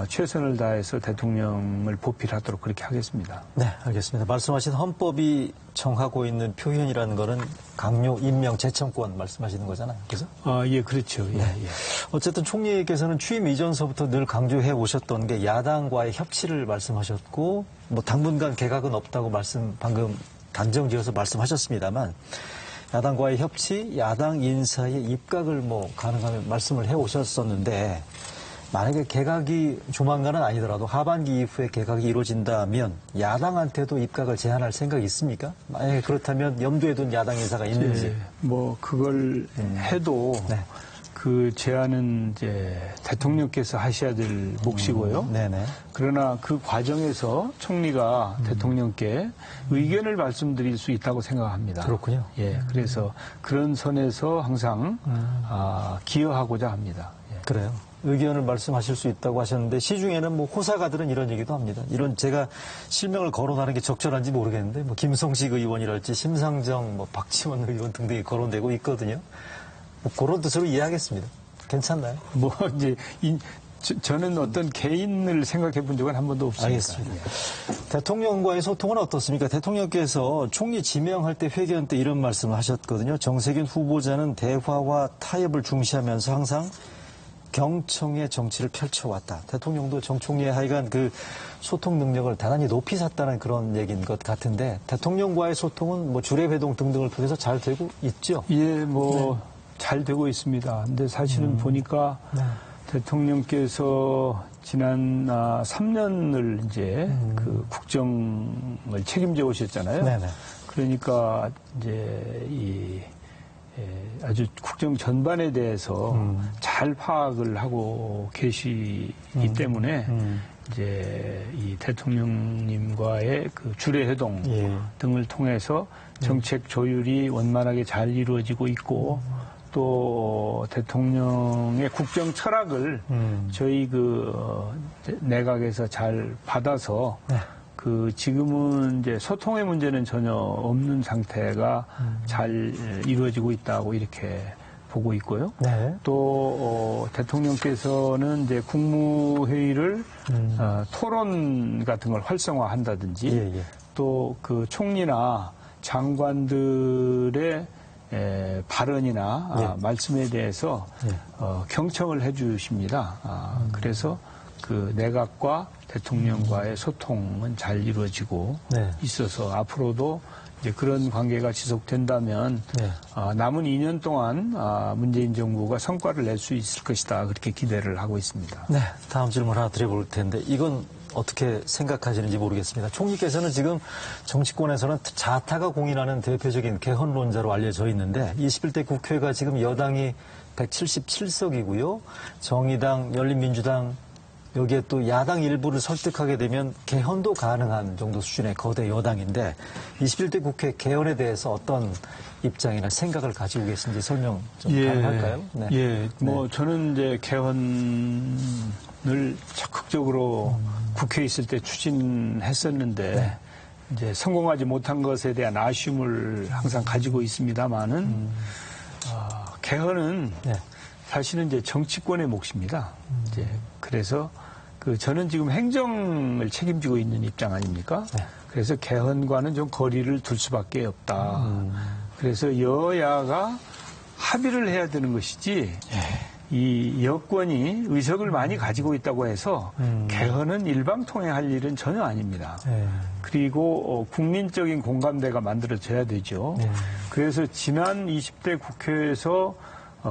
최선을 다해서 대통령을 보필하도록 그렇게 하겠습니다.
네, 알겠습니다. 말씀하신 헌법이 정하고 있는 표현이라는 거는 강요, 임명, 재청권 말씀하시는 거잖아요. 그래서?
예, 그렇죠. 예, 예.
어쨌든 총리께서는 취임 이전서부터 늘 강조해 오셨던 게 야당과의 협치를 말씀하셨고, 뭐 당분간 개각은 없다고 방금 단정 지어서 말씀하셨습니다만, 야당과의 협치, 야당 인사의 입각을 뭐 가능하면 말씀을 해 오셨었는데, 만약에 개각이 조만간은 아니더라도 하반기 이후에 개각이 이루어진다면 야당한테도 입각을 제한할 생각이 있습니까? 만약에 그렇다면 염두에 둔 야당 인사가 있는지.
예, 뭐 그걸 해도
네.
그 제안은 이제 대통령께서 하셔야 될 몫이고요.
네네.
그러나 그 과정에서 총리가 대통령께 의견을 말씀드릴 수 있다고 생각합니다.
그렇군요.
예, 그래서 그런 선에서 항상 기여하고자 합니다. 예.
그래요. 의견을 말씀하실 수 있다고 하셨는데 시중에는 뭐 호사가들은 이런 얘기도 합니다. 이런 제가 실명을 거론하는 게 적절한지 모르겠는데 뭐 김성식 의원이랄지 심상정, 뭐 박지원 의원 등등이 거론되고 있거든요. 뭐 그런 뜻으로 이해하겠습니다. 괜찮나요?
뭐 이제 저는 어떤 개인을 생각해 본 적은 한 번도 없습니다.
알겠습니다. 대통령과의 소통은 어떻습니까? 대통령께서 총리 지명할 때 회견 때 이런 말씀을 하셨거든요. 정세균 후보자는 대화와 타협을 중시하면서 항상 경청의 정치를 펼쳐왔다. 대통령도 정 총리의 하여간 그 소통 능력을 대단히 높이 샀다는 그런 얘기인 것 같은데 대통령과의 소통은 뭐 주례회동 등등을 통해서 잘 되고 있죠?
예, 뭐 잘 되고 있습니다. 근데 사실은 보니까 대통령께서 지난 3년을 이제 그 국정을 책임져 오셨잖아요.
네네.
그러니까 이제 이 아주 국정 전반에 대해서 잘 파악을 하고 계시기 때문에 이제 이 대통령님과의 그 주례회동 등을 통해서 정책 조율이 원만하게 잘 이루어지고 있고 또 대통령의 국정 철학을 저희 그 내각에서 잘 받아서 그 지금은 이제 소통의 문제는 전혀 없는 상태가 잘 이루어지고 있다고 이렇게 보고 있고요.
네.
또 대통령께서는 이제 국무회의를 토론 같은 걸 활성화한다든지 또 그 총리나 장관들의 발언이나 말씀에 대해서 경청을 해주십니다. 그래서 그 내각과 대통령과의 소통은 잘 이루어지고 있어서 앞으로도 이제 그런 관계가 지속된다면 남은 2년 동안 문재인 정부가 성과를 낼 수 있을 것이다 그렇게 기대를 하고 있습니다.
네, 다음 질문 하나 드려볼 텐데 이건 어떻게 생각하시는지 모르겠습니다. 총리께서는 지금 정치권에서는 자타가 공인하는 대표적인 개헌론자로 알려져 있는데 21대 국회가 지금 여당이 177석이고요. 정의당, 열린민주당 여기에 또 야당 일부를 설득하게 되면 개헌도 가능한 정도 수준의 거대 여당인데 21대 국회 개헌에 대해서 어떤 입장이나 생각을 가지고 계신지 설명 좀 가능할까요?
네. 저는 이제 개헌을 적극적으로 국회에 있을 때 추진했었는데 이제 성공하지 못한 것에 대한 아쉬움을 항상 가지고 있습니다만은 개헌은 사실은 이제 정치권의 몫입니다. 이제 그래서 저는 지금 행정을 책임지고 있는 입장 아닙니까? 그래서 개헌과는 좀 거리를 둘 수밖에 없다. 그래서 여야가 합의를 해야 되는 것이지 이 여권이 의석을 많이 가지고 있다고 해서 개헌은 일방통행할 일은 전혀 아닙니다. 그리고 국민적인 공감대가 만들어져야 되죠. 그래서 지난 20대 국회에서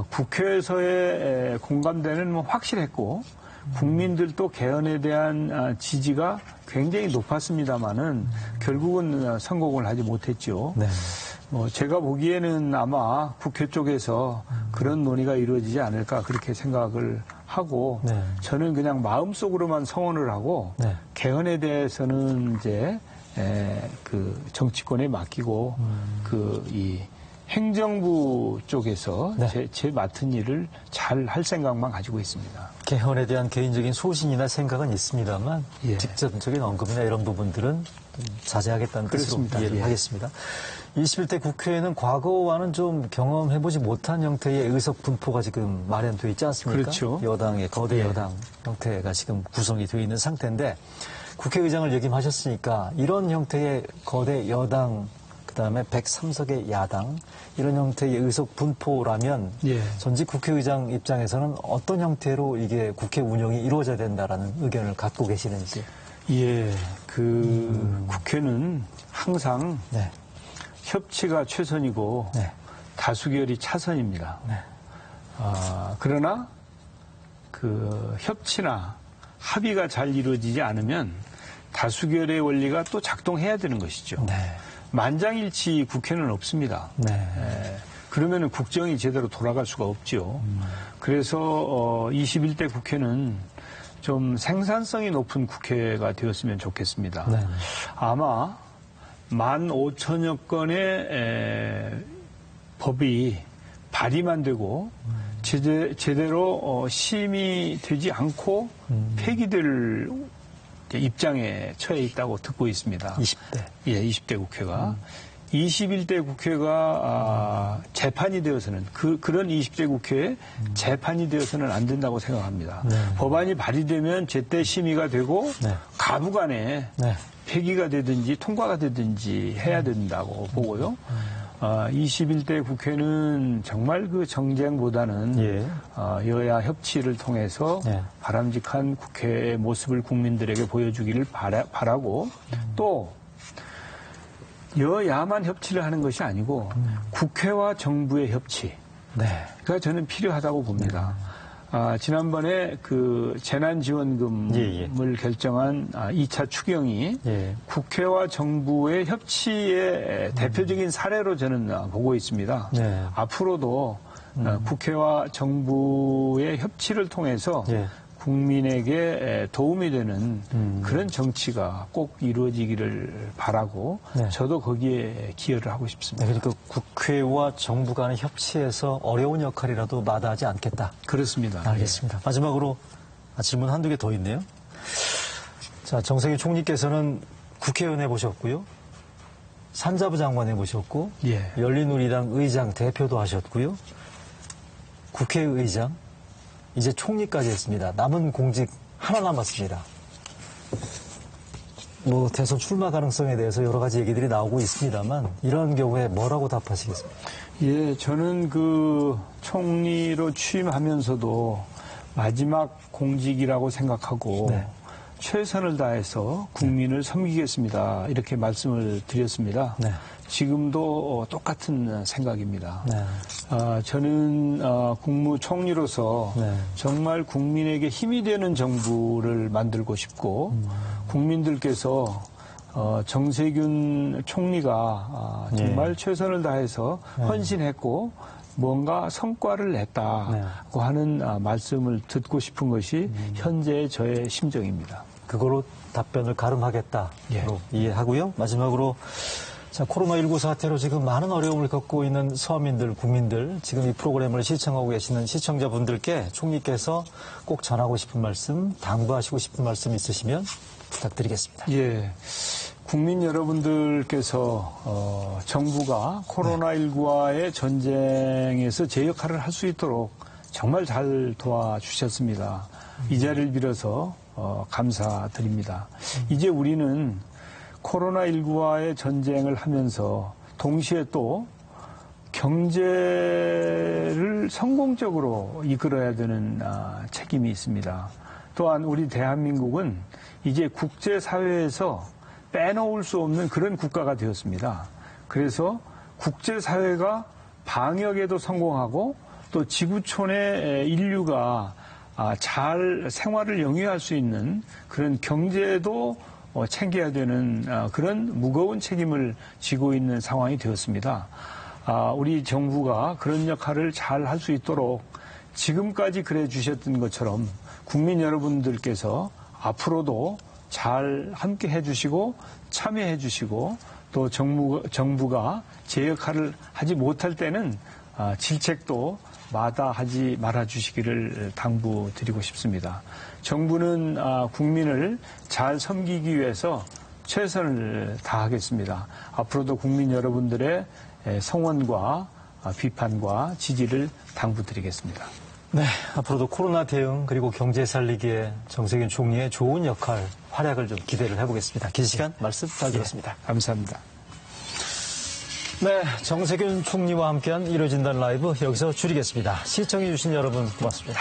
국회에서의 공감대는 확실했고 국민들도 개헌에 대한 지지가 굉장히 높았습니다마는 결국은 성공을 하지 못했죠. 제가 보기에는 아마 국회 쪽에서 그런 논의가 이루어지지 않을까 그렇게 생각을 하고 저는 그냥 마음속으로만 성원을 하고 개헌에 대해서는 이제 그 정치권에 맡기고 이 행정부 쪽에서 제 맡은 일을 잘 할 생각만 가지고 있습니다.
개헌에 대한 개인적인 소신이나 생각은 있습니다만 직접적인 언급이나 이런 부분들은 자제하겠다는 뜻으로 이해를 하겠습니다. 21대 국회에는 과거와는 좀 경험해보지 못한 형태의 의석 분포가 지금 마련되어 있지 않습니까?
그렇죠.
여당의 거대 여당 형태가 지금 구성이 되어 있는 상태인데 국회의장을 역임하셨으니까 이런 형태의 거대 여당 그다음에 103석의 야당 이런 형태의 의석 분포라면 전직 국회의장 입장에서는 어떤 형태로 이게 국회 운영이 이루어져야 된다라는 의견을 갖고 계시는지.
국회는 항상 협치가 최선이고 다수결이 차선입니다. 그러나 그 협치나 합의가 잘 이루어지지 않으면 다수결의 원리가 또 작동해야 되는 것이죠. 만장일치 국회는 없습니다. 그러면 국정이 제대로 돌아갈 수가 없죠. 그래서 21대 국회는 좀 생산성이 높은 국회가 되었으면 좋겠습니다. 아마 15,000여 건의 법이 발의만 되고 제대로 심의되지 않고 폐기될 입장에 처해 있다고 듣고 있습니다.
20대.
20대 국회가. 21대 국회가 재판이 되어서는 그런 20대 국회에 재판이 되어서는 안 된다고 생각합니다. 법안이 발의되면 제때 심의가 되고 가부간에 폐기가 되든지 통과가 되든지 해야 된다고 보고요. 21대 국회는 정말 그 정쟁보다는 여야 협치를 통해서 바람직한 국회의 모습을 국민들에게 보여주기를 바라고 또 여야만 협치를 하는 것이 아니고 국회와 정부의 협치가 저는 필요하다고 봅니다. 지난번에 그 재난지원금을 결정한 2차 추경이
예.
국회와 정부의 협치의 대표적인 사례로 저는 보고 있습니다.
네.
앞으로도 국회와 정부의 협치를 통해서
예.
국민에게 도움이 되는 그런 정치가 꼭 이루어지기를 바라고
네.
저도 거기에 기여를 하고 싶습니다.
네, 그러니까 국회와 정부 간의 협치에서 어려운 역할이라도 마다하지 않겠다.
그렇습니다.
알겠습니다. 마지막으로 질문 한두 개 더 있네요. 자, 정세균 총리께서는 국회의원 해보셨고요. 산자부 장관 해보셨고,
예.
열린우리당 의장 대표도 하셨고요. 국회의장, 이제 총리까지 했습니다. 남은 공직 하나 남았습니다. 뭐 대선 출마 가능성에 대해서 여러 가지 얘기들이 나오고 있습니다만 이런 경우에 뭐라고 답하시겠습니까?
예, 저는 그 총리로 취임하면서도 마지막 공직이라고 생각하고
네.
최선을 다해서 국민을 섬기겠습니다. 이렇게 말씀을 드렸습니다.
네.
지금도 똑같은 생각입니다.
네.
저는 국무총리로서
네.
정말 국민에게 힘이 되는 정부를 만들고 싶고 국민들께서 정세균 총리가 정말 최선을 다해서 헌신했고 뭔가 성과를 냈다고 하는 말씀을 듣고 싶은 것이 현재의 저의 심정입니다.
그거로 답변을 가름하겠다로
예.
이해하고요. 마지막으로 자, 코로나19 사태로 지금 많은 어려움을 겪고 있는 서민들, 국민들, 지금 이 프로그램을 시청하고 계시는 시청자분들께 총리께서 꼭 전하고 싶은 말씀, 당부하시고 싶은 말씀 있으시면 부탁드리겠습니다.
예. 국민 여러분들께서 정부가 코로나19와의 전쟁에서 제 역할을 할 수 있도록 정말 잘 도와주셨습니다. 이 자리를 빌어서 감사드립니다. 이제 우리는 코로나19와의 전쟁을 하면서 동시에 또 경제를 성공적으로 이끌어야 되는 책임이 있습니다. 또한 우리 대한민국은 이제 국제사회에서 빼놓을 수 없는 그런 국가가 되었습니다. 그래서 국제사회가 방역에도 성공하고 또 지구촌의 인류가 잘 생활을 영위할 수 있는 그런 경제도 챙겨야 되는 그런 무거운 책임을 지고 있는 상황이 되었습니다. 우리 정부가 그런 역할을 잘 할 수 있도록 지금까지 그래 주셨던 것처럼 국민 여러분들께서 앞으로도 잘 함께 해주시고 참여해 주시고 또 정부가 제 역할을 하지 못할 때는 질책도 마다하지 말아 주시기를 당부드리고 싶습니다. 정부는 국민을 잘 섬기기 위해서 최선을 다하겠습니다. 앞으로도 국민 여러분들의 성원과 비판과 지지를 당부드리겠습니다.
네, 앞으로도 코로나 대응 그리고 경제 살리기에 정세균 총리의 좋은 역할, 활약을 좀 기대를 해보겠습니다. 긴 시간 말씀 잘 들었습니다.
감사합니다.
네, 정세균 총리와 함께한 이뤄진다는 라이브 여기서 줄이겠습니다. 시청해주신 여러분 고맙습니다.